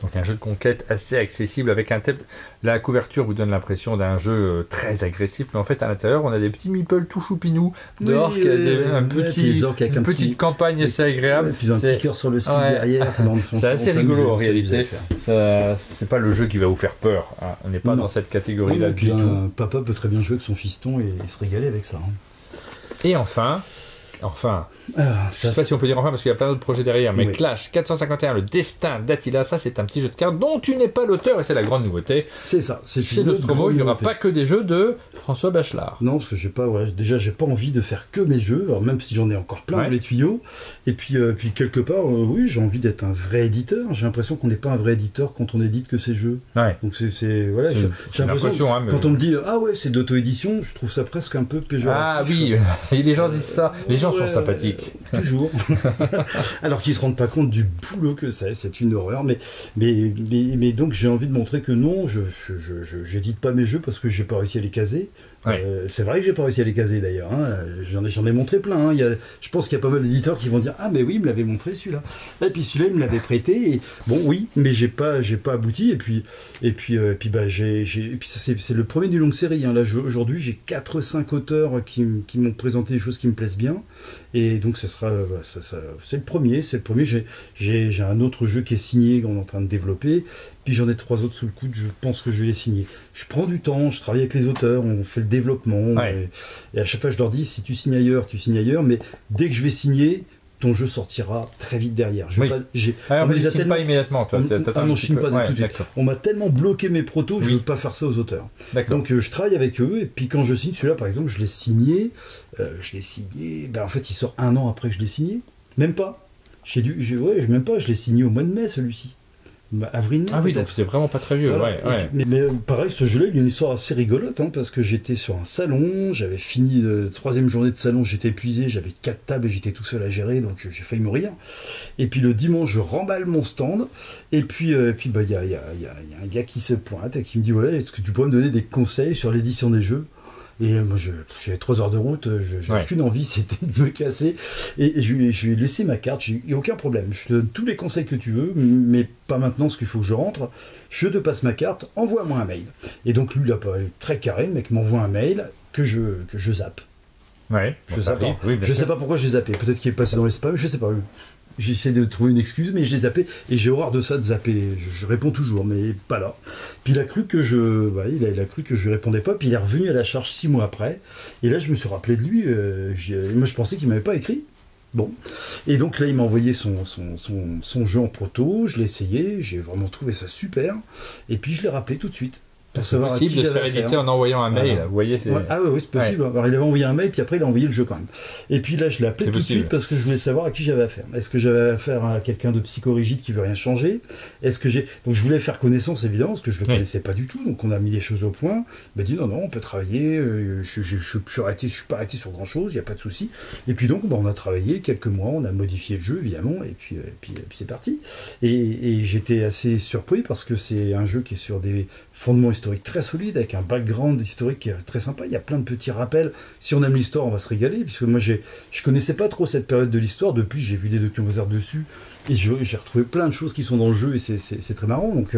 Donc un jeu de conquête assez accessible avec un thème. La couverture vous donne l'impression d'un jeu très agressif, mais en fait à l'intérieur on a des petits meeples tout choupinous d'orques, une petite campagne assez agréable. Et puis un petit cœur sur le slip derrière, c'est assez rigolo en réalité. C'est pas le jeu qui va vous faire peur. On n'est pas dans cette catégorie-là du tout. Papa peut très bien jouer avec son fiston et se régaler avec ça. Et enfin, je sais pas si on peut dire enfin parce qu'il y a plein d'autres projets derrière, mais Clash 451, le destin d'Attila, ça c'est un petit jeu de cartes dont tu n'es pas l'auteur et c'est la grande nouveauté. C'est ça. Chez Nostromo, il n'y aura pas que des jeux de François Bachelard. Non, parce que j'ai pas envie de faire que mes jeux, alors même si j'en ai encore plein dans les tuyaux. Et puis quelque part, j'ai envie d'être un vrai éditeur. J'ai l'impression qu'on n'est pas un vrai éditeur quand on édite que ces jeux. Ouais. Donc j'ai l'impression quand on me dit c'est de l'auto-édition, je trouve ça presque un peu péjoratif. Ah oui, et les gens disent ça. Les gens sont sympathiques. Toujours. Alors qu'ils ne se rendent pas compte du boulot que c'est une horreur. Mais donc j'ai envie de montrer que non, je n'édite pas mes jeux parce que j'ai pas réussi à les caser. C'est vrai que j'ai pas réussi à les caser d'ailleurs. J'en ai montré plein. Je pense qu'il y a pas mal d'éditeurs qui vont dire mais oui, il me l'avait montré celui-là. Et puis celui-là, il me l'avait prêté. Et bon, oui, mais j'ai pas abouti. Et puis ça, c'est le premier d'une longue série. Là, aujourd'hui, j'ai 4-5 auteurs qui m'ont présenté des choses qui me plaisent bien. Et donc, ce sera, c'est le premier. J'ai un autre jeu qui est signé, qu'on est en train de développer. Puis j'en ai 3 autres sous le coude, je pense que je vais les signer. Je prends du temps, je travaille avec les auteurs, on fait le développement. Et à chaque fois, je leur dis, si tu signes ailleurs, mais dès que je vais signer, ton jeu sortira très vite derrière. On ne les signe pas immédiatement, toi. Non, je signe pas tout de suite. On m'a tellement bloqué mes protos, je ne veux pas faire ça aux auteurs. Donc je travaille avec eux, et puis quand je signe, celui-là par exemple, je l'ai signé, en fait il sort 1 an après que je l'ai signé. Même pas. Je l'ai signé au mois de mai celui-ci. Avril-mai. Ah oui, donc c'est vraiment pas très vieux. Voilà. Mais pareil, ce jeu-là, il y a une histoire assez rigolote, parce que j'étais sur un salon, j'avais fini la 3e journée de salon, j'étais épuisé, j'avais 4 tables et j'étais tout seul à gérer, donc j'ai failli mourir. Et puis le dimanche, je remballe mon stand, et puis y a un gars qui se pointe et qui me dit est-ce que tu pourrais me donner des conseils sur l'édition des jeux ? Et moi, j'avais 3 heures de route, j'avais qu'une envie, c'était de me casser. Et je lui ai laissé ma carte, il n'y a aucun problème. Je te donne tous les conseils que tu veux, mais pas maintenant, parce qu'il faut que je rentre. Je te passe ma carte, envoie-moi un mail. Et donc, lui, il a pas très carré, le mec m'envoie un mail que je zappe. Ouais, je sais pas pourquoi j'ai zappé. Peut-être qu'il est passé dans les spams, je sais pas. J'essaie de trouver une excuse, mais je l'ai zappé. Et j'ai horreur de ça, de zapper. Je réponds toujours, mais pas là. Puis il a cru que il a cru que je lui répondais pas. Puis il est revenu à la charge 6 mois après. Et là, je me suis rappelé de lui. Moi, je pensais qu'il m'avait pas écrit. Bon. Et donc là, il m'a envoyé son jeu en proto. Je l'ai essayé. J'ai vraiment trouvé ça super. Et puis je l'ai rappelé tout de suite. C'est possible de se faire éditer en envoyant un mail. Vous voyez, c'est... Ah oui, c'est possible. Ouais. Alors, il avait envoyé un mail, puis après, il a envoyé le jeu quand même. Et puis là, je l'ai appelé tout de suite parce que je voulais savoir à qui j'avais affaire. Est-ce que j'avais affaire à quelqu'un de psychorigide qui veut rien changer? Donc, je voulais faire connaissance, évidemment, parce que je ne le connaissais pas du tout. Donc, on a mis les choses au point. Il m'a dit non, on peut travailler. Je suis pas arrêté sur grand-chose, il n'y a pas de souci. Et puis donc, on a travaillé quelques mois, on a modifié le jeu, évidemment, et puis c'est parti. Et j'étais assez surpris parce que c'est un jeu qui est sur des fondement historique très solide, avec un background historique très sympa. Il y a plein de petits rappels. Si on aime l'histoire, on va se régaler, puisque moi, je connaissais pas trop cette période de l'histoire. Depuis, j'ai vu des documentaires dessus, et j'ai retrouvé plein de choses qui sont dans le jeu, et c'est très marrant. Donc,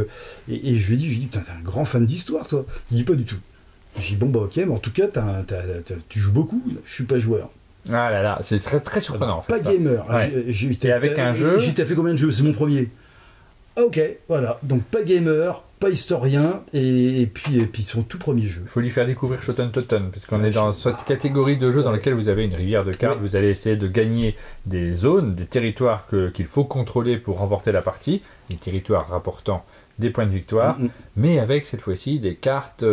et je lui ai dit, putain, t'es un grand fan d'histoire, toi. Il dit pas du tout. J'ai dit, bon, bah ok, mais en tout cas, tu joues beaucoup. Je suis pas joueur. Ah là là, c'est très, très surprenant. En fait, pas ça. gamer. Ouais. Et avec un jeu... T'as fait combien de jeux? C'est mon premier. Ok, voilà. Donc pas gamer, pas historien, et puis son tout premier jeu. Il faut lui faire découvrir Shoten Totten, parce qu'on est dans cette catégorie de jeux dans laquelle vous avez une rivière de cartes, vous allez essayer de gagner des zones, des territoires qu'il faut contrôler pour remporter la partie, des territoires rapportant des points de victoire, mais avec cette fois-ci des cartes...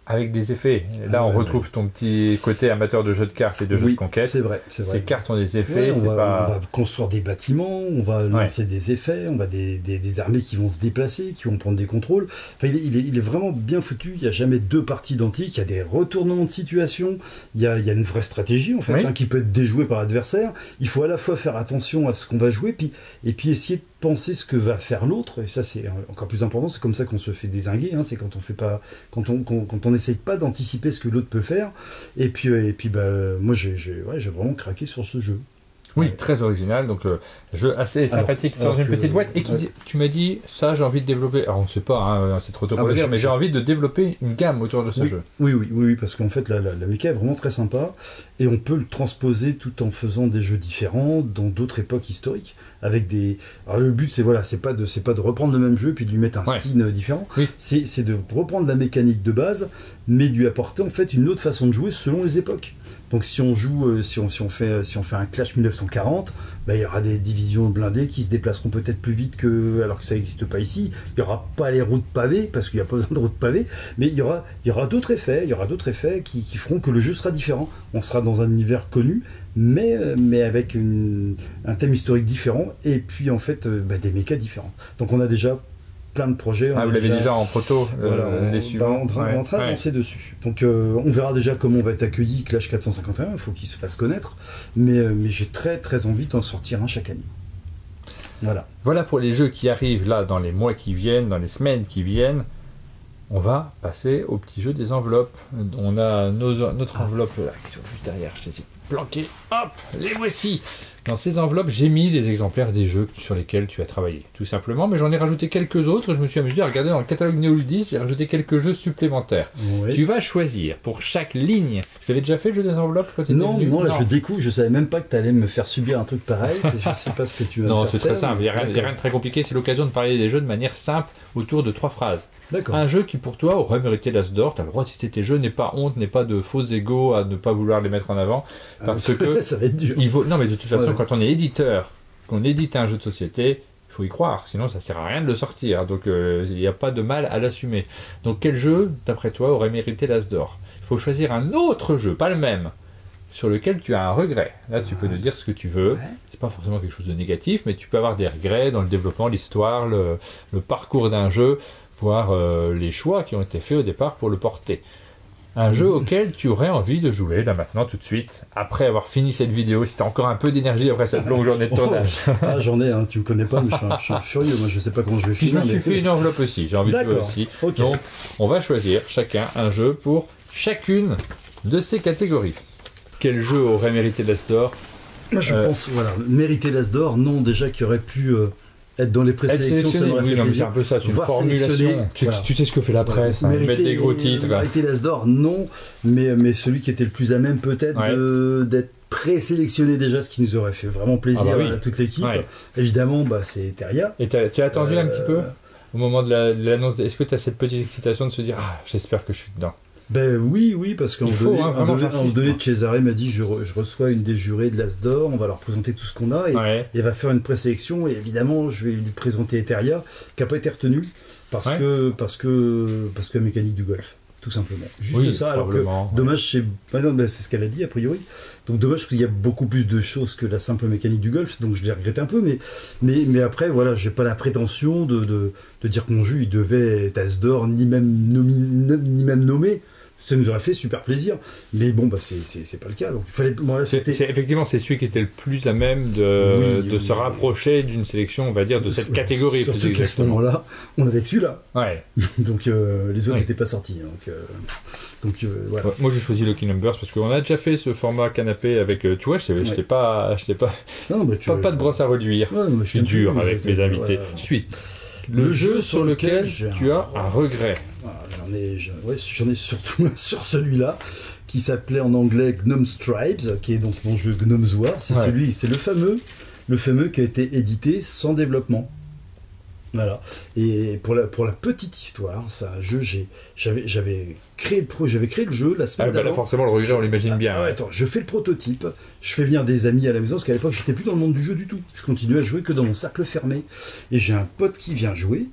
avec des effets. Là, on retrouve ton petit côté amateur de jeux de cartes et de jeux de conquête. C'est vrai. Ces cartes ont des effets. On va construire des bâtiments, on va lancer des effets, on va des armées qui vont se déplacer, qui vont prendre des contrôles. Enfin, il est vraiment bien foutu. Il n'y a jamais deux parties identiques. Il y a des retournements de situation. Il y a une vraie stratégie, en fait, qui peut être déjouée par l'adversaire. Il faut à la fois faire attention à ce qu'on va jouer, et puis essayer de penser ce que va faire l'autre, et ça c'est encore plus important, c'est comme ça qu'on se fait dézinguer, c'est quand on fait pas, quand on n'essaye pas d'anticiper ce que l'autre peut faire, et puis moi j'ai vraiment craqué sur ce jeu. Oui, très original, donc jeu assez sympathique dans une petite boîte, et tu m'as dit, ça j'ai envie de développer, alors on ne sait pas, c'est trop tôt pour le dire, mais j'ai envie de développer une gamme autour de ce jeu. Oui, parce qu'en fait la méca est vraiment très sympa, et on peut le transposer tout en faisant des jeux différents dans d'autres époques historiques, avec des... Alors le but c'est pas de reprendre le même jeu puis de lui mettre un skin différent, c'est de reprendre la mécanique de base, mais de lui apporter en fait une autre façon de jouer selon les époques. Donc si on joue, si on fait un Clash 1940, il y aura des divisions blindées qui se déplaceront peut-être plus vite alors que ça n'existe pas ici. Il n'y aura pas les routes pavées, parce qu'il n'y a pas besoin de routes pavées, mais il y aura d'autres effets, qui feront que le jeu sera différent. On sera dans un univers connu, mais avec un thème historique différent, et puis en fait des mechas différents. Donc on a déjà plein de projets. Vous l'avez déjà en proto, les suivants. En train d'avancer dessus. Donc on verra déjà comment on va être accueilli Clash 451, il faut qu'il se fasse connaître, mais j'ai très très envie d'en sortir un chaque année. Voilà pour les jeux qui arrivent là dans les mois qui viennent, dans les semaines qui viennent. On va passer au petit jeu des enveloppes. On a notre enveloppe là, qui sont juste derrière, je les ai planquées. Hop, les voici. Dans ces enveloppes, j'ai mis les exemplaires des jeux sur lesquels tu as travaillé, tout simplement, mais j'en ai rajouté quelques autres. Je me suis amusé à regarder dans le catalogue Néoludis, j'ai rajouté quelques jeux supplémentaires. Oui. Tu vas choisir pour chaque ligne. Tu avais déjà fait le jeu des enveloppes quand tu étais venu ? Non, là je découvre, je savais même pas que tu allais me faire subir un truc pareil. Je sais pas ce que tu vas Non, faire. c'est très simple, il n'y a rien de très compliqué, c'est l'occasion de parler des jeux de manière simple autour de 3 phrases. D'accord. Un jeu qui pour toi aurait mérité l'As d'or, tu as le droit de citer tes jeux, n'aie pas honte, n'aie pas de faux égos à ne pas vouloir les mettre en avant, parce que ça va être dur. Non mais de toute façon, quand on est éditeur, qu'on édite un jeu de société, il faut y croire, sinon ça sert à rien de le sortir, donc il n'y a pas de mal à l'assumer. Donc quel jeu, d'après toi, aurait mérité l'As d'or ? Il faut choisir un autre jeu, pas le même, sur lequel tu as un regret. Là, tu peux nous dire ce que tu veux. C'est pas forcément quelque chose de négatif, mais tu peux avoir des regrets dans le développement, l'histoire, le parcours d'un jeu, voire les choix qui ont été faits au départ pour le porter. Un jeu auquel tu aurais envie de jouer, là maintenant, tout de suite, après avoir fini cette vidéo, si tu as encore un peu d'énergie après cette longue journée de tournage. J'en ai, tu me connais pas, mais je suis furieux, moi je sais pas comment je vais finir. Je me suis fait une enveloppe aussi, j'ai envie de jouer aussi. Okay. Donc, on va choisir chacun un jeu pour chacune de ces catégories. Quel jeu aurait mérité l'As d'or? Moi, je pense, mériter l'As d'or, non, déjà qui aurait pu être dans les présélections, ça m'aurait fait oui, plaisir. c'est un peu ça, c'est une formulation. Tu sais ce que fait la presse, ils mettent des gros titres. Mériter l'As d'or, non, mais celui qui était le plus à même peut-être d'être présélectionné déjà, ce qui nous aurait fait vraiment plaisir à toute l'équipe. Évidemment, c'est Teria. Et tu as attendu un petit peu au moment de l'annonce, est-ce que tu as cette petite excitation de se dire j'espère que je suis dedans? Oui, parce qu'en donné de Cesare m'a dit je reçois une des jurées de l'As d'or, on va leur présenter tout ce qu'on a et elle va faire une présélection et évidemment je vais lui présenter Eteria qui n'a pas été retenu parce que mécanique du golf. Tout simplement. Juste ça, alors que dommage, c'est ce qu'elle a dit a priori. Donc dommage parce qu'il y a beaucoup plus de choses que la simple mécanique du golf, donc je l'ai regretté un peu, mais après, voilà, j'ai pas la prétention de dire que mon jeu il devait être As d'or, ni même nommé. Ça nous aurait fait super plaisir, mais bon, c'est pas le cas. Donc il fallait. Effectivement, c'est celui qui était le plus à même de se rapprocher d'une sélection, on va dire, de cette catégorie. Surtout qu'à ce moment-là, on avait que celui-là. Ouais. Donc les autres n'étaient pas sortis. Donc voilà. Moi, j'ai choisi Lucky Numbers parce qu'on a déjà fait ce format canapé avec. Tu vois, je n'étais pas de brosse à reluire. Je suis dur avec mes invités. Suite. Le jeu sur lequel tu as un regret. J'en ai surtout sur celui-là, qui s'appelait en anglais Gnome's Tribes, qui est donc mon jeu Gnome's War. C'est le fameux qui a été édité sans développement. Voilà. Et pour la petite histoire, c'est un jeu, j'avais créé le jeu la semaine d'avant. Là, forcément, le regret, on l'imagine bien. Attends, je fais le prototype, je fais venir des amis à la maison, parce qu'à l'époque, j'étais plus dans le monde du jeu du tout. Je continuais à jouer que dans mon cercle fermé. Et j'ai un pote qui vient jouer.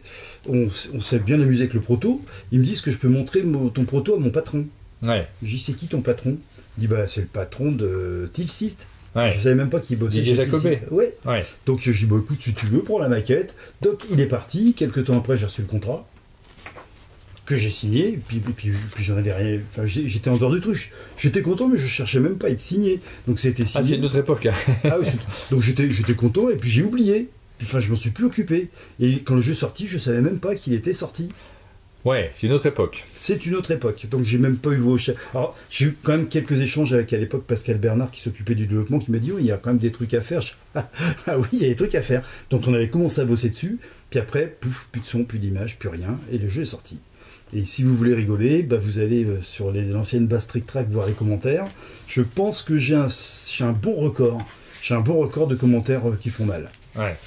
On s'est bien amusé avec le proto. Il me dit, est-ce que je peux montrer ton proto à mon patron? Ouais. Je dis, c'est qui ton patron? Il dit, c'est le patron de Tilsist. Ouais. Je savais même pas qu'il bossait chez Jacobé. Ouais. Donc je dis écoute, si tu veux, pour la maquette. Donc il est parti. Quelques temps après, j'ai reçu le contrat que j'ai signé. Et puis j'en avais rien. Enfin, j'étais en dehors du truc. J'étais content, mais je cherchais même pas à être signé. Donc c'était signé. C'est une autre époque. Hein. Oui, donc j'étais content et puis j'ai oublié. Enfin, je m'en suis plus occupé. Et quand le jeu est sorti, je savais même pas qu'il était sorti. Ouais, c'est une autre époque. C'est une autre époque, donc j'ai même pas eu Alors, j'ai eu quand même quelques échanges avec, à l'époque, Pascal Bernard, qui s'occupait du développement, qui m'a dit, il y a quand même des trucs à faire. Ah oui, il y a des trucs à faire. Donc on avait commencé à bosser dessus, puis après, pouf, plus de son, plus d'image, plus rien, et le jeu est sorti. Et si vous voulez rigoler, vous allez sur l'ancienne base Trick Track voir les commentaires. Je pense que j'ai un bon record. J'ai un bon record de commentaires qui font mal. Ouais.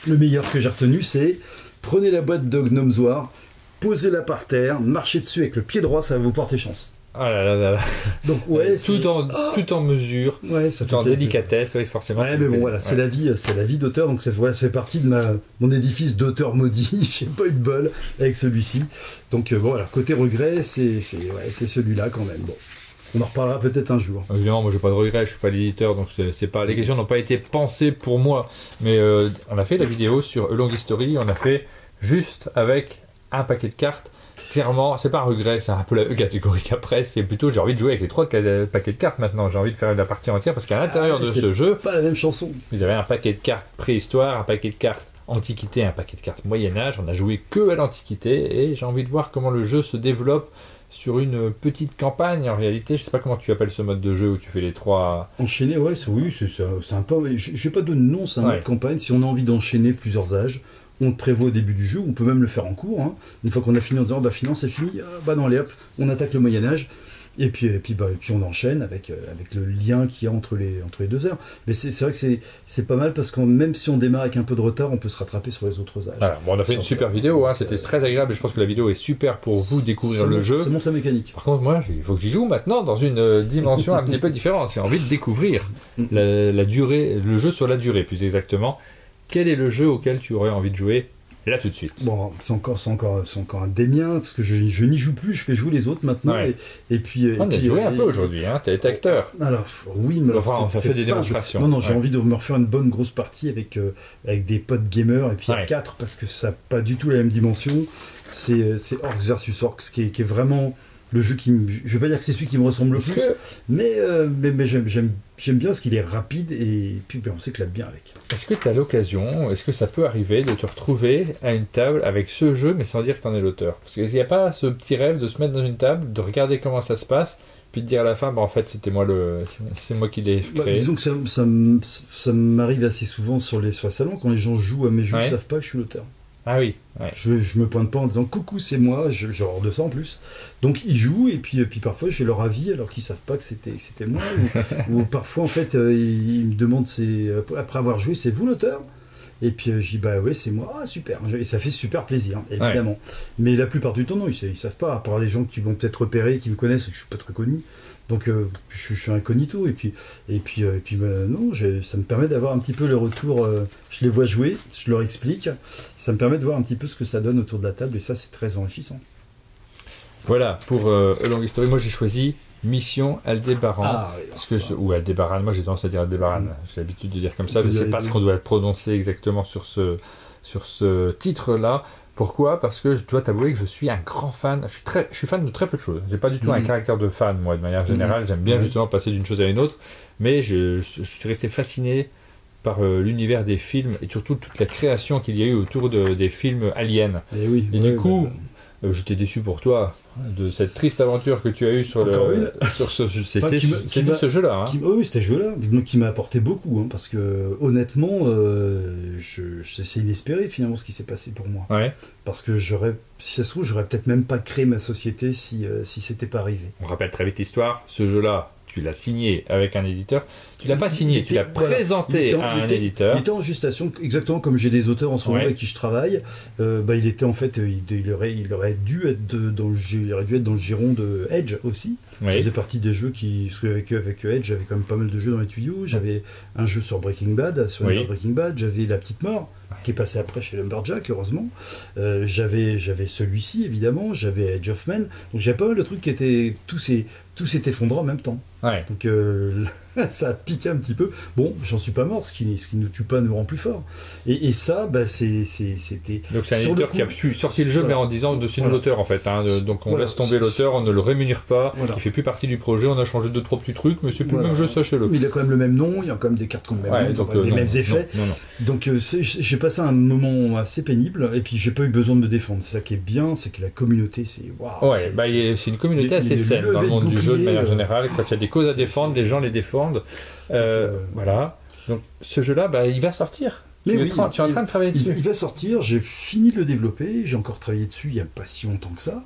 Le meilleur que j'ai retenu, c'est prenez la boîte de Gnome's War, posez-la par terre, marchez dessus avec le pied droit, ça va vous porter chance. Ah là. Donc tout en mesure, tout en délicatesse, oui, forcément. Ouais, mais bon, voilà, c'est la vie d'auteur, donc ça fait partie de mon édifice d'auteur maudit. J'ai pas eu de bol avec celui-ci. Donc voilà, côté regret, c'est celui-là quand même. Bon. On en reparlera peut-être un jour. Évidemment, moi j'ai pas de regret, je suis pas l'éditeur, donc c'est pas, les questions n'ont pas été pensées pour moi. Mais on a fait la vidéo sur A Long History, on a fait juste avec un paquet de cartes. Clairement, c'est pas un regret, c'est un peu la catégorie après, c'est plutôt j'ai envie de jouer avec les 3 paquets de cartes maintenant, j'ai envie de faire la partie entière parce qu'à l'intérieur de ce jeu, pas la même chanson. Vous avez un paquet de cartes préhistoire, un paquet de cartes antiquité, un paquet de cartes Moyen-Âge, on a joué que à l'antiquité et j'ai envie de voir comment le jeu se développe sur une petite campagne en réalité. Je sais pas comment tu appelles ce mode de jeu où tu fais les 3 enchaîner. Ouais, oui, c'est ça, c'est un peu, j'ai pas de nom, c'est un mode campagne. Si on a envie d'enchaîner plusieurs âges, on le prévoit au début du jeu, on peut même le faire en cours. Hein. Une fois qu'on a fini en disant finalement c'est fini, non, allez hop, on attaque le Moyen-Âge. Et puis on enchaîne avec le lien qu'il y a entre les 2 heures. Mais c'est vrai que c'est pas mal parce que même si on démarre avec un peu de retard, on peut se rattraper sur les autres âges. Voilà. Bon, on a fait une super vidéo, hein, c'était très agréable et je pense que la vidéo est super pour vous découvrir le jeu. Ça montre la mécanique. Par contre, moi, il faut que j'y joue maintenant dans une dimension un petit peu différente. J'ai envie de découvrir la durée, le jeu sur la durée plus exactement. Quel est le jeu auquel tu aurais envie de jouer là tout de suite? Bon, c'est encore un des miens, parce que je n'y joue plus, je fais jouer les autres maintenant. Ouais. Et puis. On a joué un peu aujourd'hui, hein, t'es acteur. Alors, oui, mais enfin, ça fait des démonstrations. Non, j'ai envie de me refaire une bonne grosse partie avec des potes gamers, et puis à 4, parce que ça n'a pas du tout la même dimension. C'est Orcs vs Orcs, qui est vraiment le jeu je vais pas dire que c'est celui qui me ressemble le plus, mais j'aime bien parce qu'il est rapide et puis on s'éclate bien avec. Est-ce que tu as l'occasion, est-ce que ça peut arriver de te retrouver à une table avec ce jeu mais sans dire que tu en es l'auteur? Parce qu'il n'y a pas ce petit rêve de se mettre dans une table, de regarder comment ça se passe puis de dire à la fin, bah, en fait, c'est moi qui l'ai créé. Disons que ça m'arrive assez souvent sur les salons, quand les gens jouent à mes jeux, ils ne savent pas que je suis l'auteur. Ah oui. Ouais. Je me pointe pas en disant coucou, c'est moi, genre de ça en plus. Donc ils jouent et puis parfois j'ai leur avis alors qu'ils savent pas que c'était moi. ou parfois en fait ils me demandent, après avoir joué, c'est vous l'auteur? Et puis je dis bah ouais, c'est moi. Ah super. Et ça fait super plaisir, évidemment. Ouais. Mais la plupart du temps non, ils savent pas, à part les gens qui vont peut-être repérer, qui me connaissent, je suis pas très connu. Donc je suis incognito et puis non, ça me permet d'avoir un petit peu le retour. Je les vois jouer, je leur explique, ça me permet de voir un petit peu ce que ça donne autour de la table et ça c'est très enrichissant. Voilà pour A Long History. Moi j'ai choisi Mission Aldébaran. Ah, oui, ou Aldébaran. Moi j'ai tendance à dire Aldébaran. J'ai l'habitude de dire comme ça. Je ne sais pas ce qu'on doit prononcer exactement sur ce titre-là. Pourquoi? Parce que je dois t'avouer que je suis un grand fan. Je suis fan de très peu de choses. J'ai pas du tout un caractère de fan, moi, de manière générale. J'aime bien justement passer d'une chose à une autre. Mais je suis resté fasciné par l'univers des films et surtout toute la création qu'il y a eu autour des films aliens. Et du coup, j'étais déçu pour toi de cette triste aventure que tu as eue sur ce jeu-là. Hein. Oui, c'était ce jeu-là, qui m'a apporté beaucoup, hein, parce que honnêtement, c'est inespéré finalement ce qui s'est passé pour moi. Ouais. Parce que si ça se trouve, j'aurais peut-être même pas créé ma société si c'était pas arrivé. On rappelle très vite l'histoire. Ce jeu-là, tu l'as signé avec un éditeur. Tu l'as pas signé, tu l'as présenté à un éditeur. Il était en gestation, exactement comme j'ai des auteurs en ce moment avec qui je travaille. Il était en fait, il aurait dû être dans le giron de Edge aussi. Ça faisait partie des jeux avec Edge, j'avais quand même pas mal de jeux dans les tuyaux. J'avais un jeu sur Breaking Bad, j'avais La Petite Mort, qui est passé après chez Lumberjack, heureusement. J'avais celui-ci, évidemment, j'avais Edge of Men. Donc j'avais pas mal de trucs qui étaient tout s'est effondré en même temps. Ouais. Donc ça a piqué un petit peu. Bon, j'en suis pas mort, ce qui nous tue pas nous rend plus fort. Et ça, c'était... Donc c'est un éditeur qui a sorti le jeu, mais en disant de c'est l'auteur en fait. Hein, donc on laisse tomber l'auteur, on ne le rémunère pas, il fait plus partie du projet, on a changé 2-3 petits trucs, mais c'est plus le même jeu, sachez-le. Mais il a quand même le même nom, il y a quand même des cartes qui ont le même nom, des mêmes effets. Non. Donc j'ai passé un moment assez pénible, et puis j'ai pas eu besoin de me défendre. C'est ça qui est bien, c'est que la communauté, c'est c'est une communauté assez saine dans le monde du jeu de manière générale. Quand il y a des causes à défendre, les gens les défendent. Voilà. Donc ce jeu-là, il va sortir. Tu es en train de travailler dessus. Il va sortir. J'ai fini de le développer. J'ai encore travaillé dessus il n'y a pas si longtemps que ça.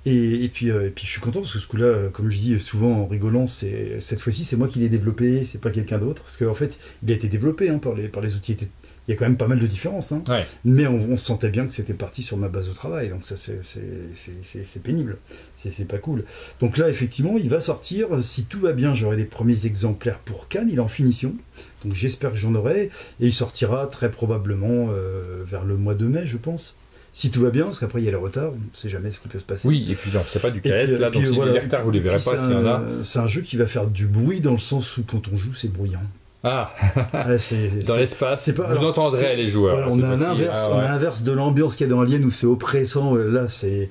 Et puis je suis content parce que ce coup-là, comme je dis souvent en rigolant, cette fois-ci c'est moi qui l'ai développé, c'est pas quelqu'un d'autre. Parce qu'en fait, il a été développé par les outils. Il y a quand même pas mal de différences, hein. Ouais. Mais on sentait bien que c'était parti sur ma base de travail, donc ça c'est pénible, c'est pas cool. Donc là effectivement il va sortir, si tout va bien j'aurai des premiers exemplaires pour Cannes, il est en finition, donc j'espère que j'en aurai, et il sortira très probablement vers le mois de mai je pense. Si tout va bien, parce qu'après il y a le retard, on ne sait jamais ce qui peut se passer. Oui, et puis c'est pas du KS là, donc s'il y a des retards, vous ne les verrez pas s'il y en a. C'est un jeu qui va faire du bruit dans le sens où quand on joue c'est bruyant. Ah, dans l'espace, vous entendrez les joueurs. Voilà, on a l'inverse de l'ambiance qu'il y a dans Alien où c'est oppressant. Là, c'est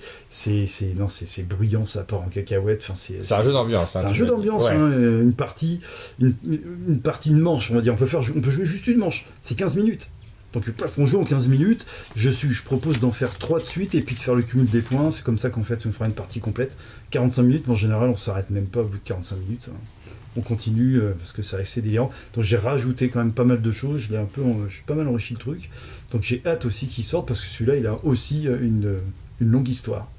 bruyant, ça part en cacahuète. Enfin, c'est un jeu d'ambiance. C'est un jeu d'ambiance. Ouais. Hein, une partie, une manche, on va dire. On peut jouer juste une manche. C'est 15 minutes. Donc, on joue en 15 minutes. Je propose d'en faire 3 de suite et puis de faire le cumul des points. C'est comme ça qu'en fait, on fera une partie complète. 45 minutes, mais en général, on s'arrête même pas au bout de 45 minutes. Hein. On continue parce que c'est assez délirant. Donc j'ai rajouté quand même pas mal de choses. Je suis pas mal enrichi le truc. Donc j'ai hâte aussi qu'il sorte parce que celui-là il a aussi une longue histoire.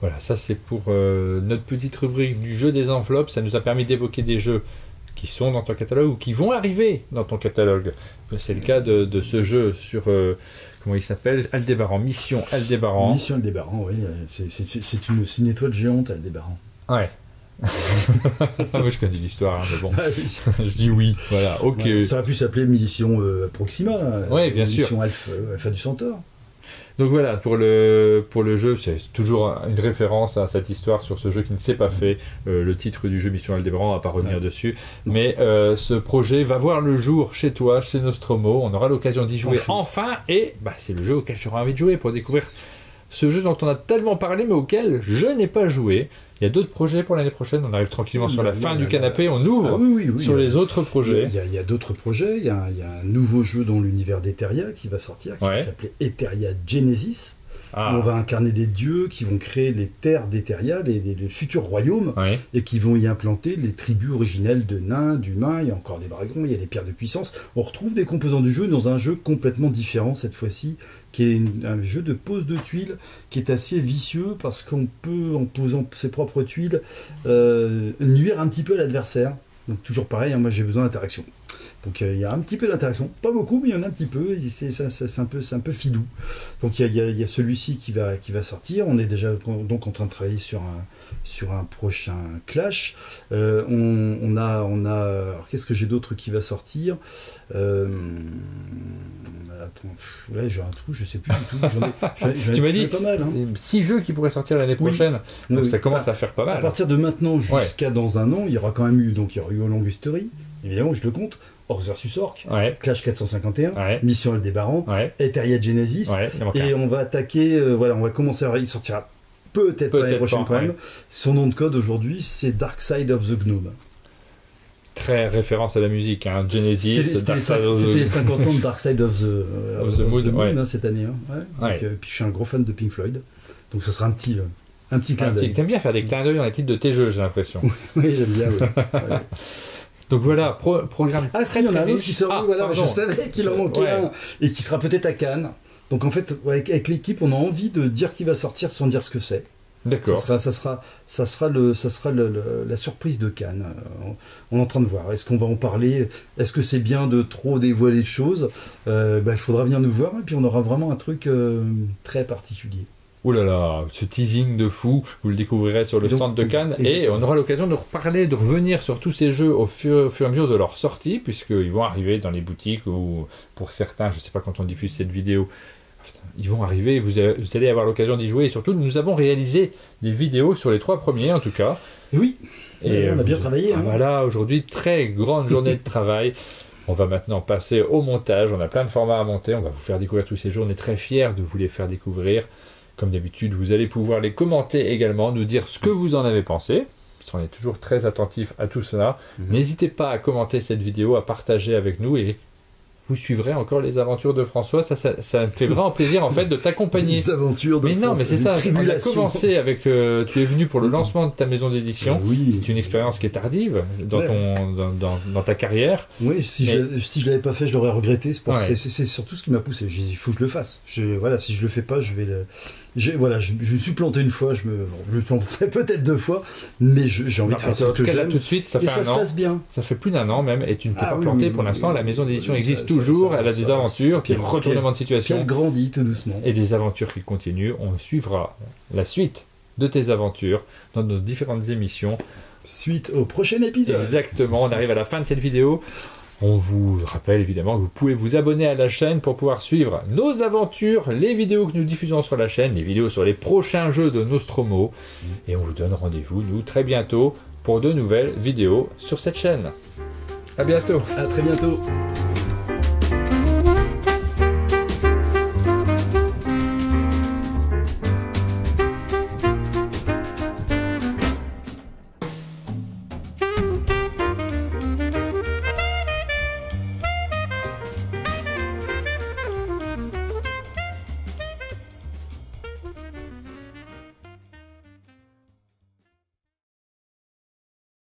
Voilà, ça c'est pour notre petite rubrique du jeu des enveloppes. Ça nous a permis d'évoquer des jeux qui sont dans ton catalogue ou qui vont arriver dans ton catalogue. C'est le cas de ce jeu sur comment il s'appelle, Aldébaran, Mission Aldébaran. Mission Aldébaran, oui. C'est une étoile géante Aldébaran. Ouais. Moi je connais l'histoire, hein, mais bon, je dis oui, voilà, ok. Ouais, ça aurait pu s'appeler Mission Proxima, bien sûr. Mission Alpha du Centaure. Donc voilà, pour le jeu, c'est toujours une référence à cette histoire sur ce jeu qui ne s'est pas fait. Le titre du jeu Mission Aldébaran, on va pas revenir dessus. Mais ce projet va voir le jour chez toi, chez Nostromo. On aura l'occasion d'y jouer enfin et c'est le jeu auquel j'aurais envie de jouer pour découvrir ce jeu dont on a tellement parlé mais auquel je n'ai pas joué. Il y a d'autres projets pour l'année prochaine, on arrive tranquillement sur la fin du canapé, on ouvre sur les autres projets. Il y a d'autres projets, il y a un nouveau jeu dans l'univers d'Eteria qui va sortir, qui va s'appeler Eteria Genesis. où on va incarner des dieux qui vont créer les terres d'Etheria, les futurs royaumes, et qui vont y implanter les tribus originelles de nains, d'humains, il y a encore des dragons, il y a des pierres de puissance. On retrouve des composants du jeu dans un jeu complètement différent cette fois-ci, qui est un jeu de pose de tuiles qui est assez vicieux parce qu'on peut, en posant ses propres tuiles, nuire un petit peu à l'adversaire. Donc toujours pareil, moi j'ai besoin d'interaction. Donc il y a un petit peu d'interaction, pas beaucoup, mais il y en a un petit peu, c'est un peu filou. Donc il y a celui-ci qui va sortir, on est déjà donc en train de travailler sur un prochain Clash. On a alors qu'est-ce que j'ai d'autre qui va sortir? Attends, là j'ai un trou, je sais plus du tout. Tu m'as dit pas mal, hein. 6 jeux qui pourraient sortir l'année prochaine, donc ça commence à faire pas mal. À partir de maintenant jusqu'à dans un an, il y aura quand même eu, donc il y aura eu Long History, évidemment je le compte, Orcs vs Orcs, Clash 451, Mission Aldébaran, Etheria Genesis, et on va attaquer, on va commencer à... Il sortira peut-être pas l'année prochaine quand même. Son nom de code aujourd'hui, c'est Dark Side of the Gnome. Très référence à la musique, hein. Genesis, c'était 50 ans de Dark Side of the Moon cette année. Donc, puis je suis un gros fan de Pink Floyd, donc ça sera un petit clin d'œil. T'aimes bien faire des clins d'œil dans les titres de tes jeux, j'ai l'impression. Oui, j'aime bien, Donc voilà, programme très, il y en a un autre qui sort, je savais qu'il en manquait un, et qui sera peut-être à Cannes. Donc en fait, avec l'équipe, on a envie de dire qu'il va sortir sans dire ce que c'est. D'accord. Ça sera la surprise de Cannes. On est en train de voir. Est-ce qu'on va en parler? Est-ce que c'est bien de trop dévoiler de choses? Il faudra venir nous voir, et puis on aura vraiment un truc très particulier. Ouh là là, ce teasing de fou, vous le découvrirez sur le stand de Cannes, et on aura l'occasion de reparler, de revenir sur tous ces jeux au fur et à mesure de leur sortie, puisqu'ils vont arriver dans les boutiques, ou pour certains, je ne sais pas quand on diffuse cette vidéo, ils vont arriver, vous allez avoir l'occasion d'y jouer, et surtout nous avons réalisé des vidéos sur les 3 premiers en tout cas. Oui, et on a bien travaillé. Voilà, aujourd'hui, très grande journée de travail. On va maintenant passer au montage, on a plein de formats à monter, on va vous faire découvrir tous ces jeux, on est très fiers de vous les faire découvrir. Comme d'habitude, vous allez pouvoir les commenter également, nous dire ce que vous en avez pensé. On est toujours très attentifs à tout cela. N'hésitez pas à commenter cette vidéo, à partager avec nous, et vous suivrez encore les aventures de François. Ça me fait vraiment plaisir en fait de t'accompagner. Les aventures de François. Mais non, mais c'est ça. On a commencé avec. Tu es venu pour le lancement de ta maison d'édition. Oui. C'est une expérience qui est tardive dans ta carrière. Oui, si je l'avais pas fait, je l'aurais regretté. C'est surtout ce qui m'a poussé. J'ai dit, il faut que je le fasse. Si je le fais pas, je vais le. Je me suis planté une fois, je me planterai peut-être 2 fois, mais j'ai envie de faire ce que j'aime. Là, tout de suite, ça fait un an. Ça se passe bien. Ça fait plus d'1 an même, et tu ne t'es pas planté pour l'instant. La maison d'édition existe toujours, elle a des aventures, des retournements de situation. Elle grandit tout doucement. Et des aventures qui continuent. On suivra la suite de tes aventures dans nos différentes émissions. Suite au prochain épisode. Exactement, on arrive à la fin de cette vidéo. On vous rappelle évidemment que vous pouvez vous abonner à la chaîne pour pouvoir suivre nos aventures, les vidéos que nous diffusons sur la chaîne, les vidéos sur les prochains jeux de Nostromo. Et on vous donne rendez-vous, nous, très bientôt pour de nouvelles vidéos sur cette chaîne. À bientôt. À très bientôt.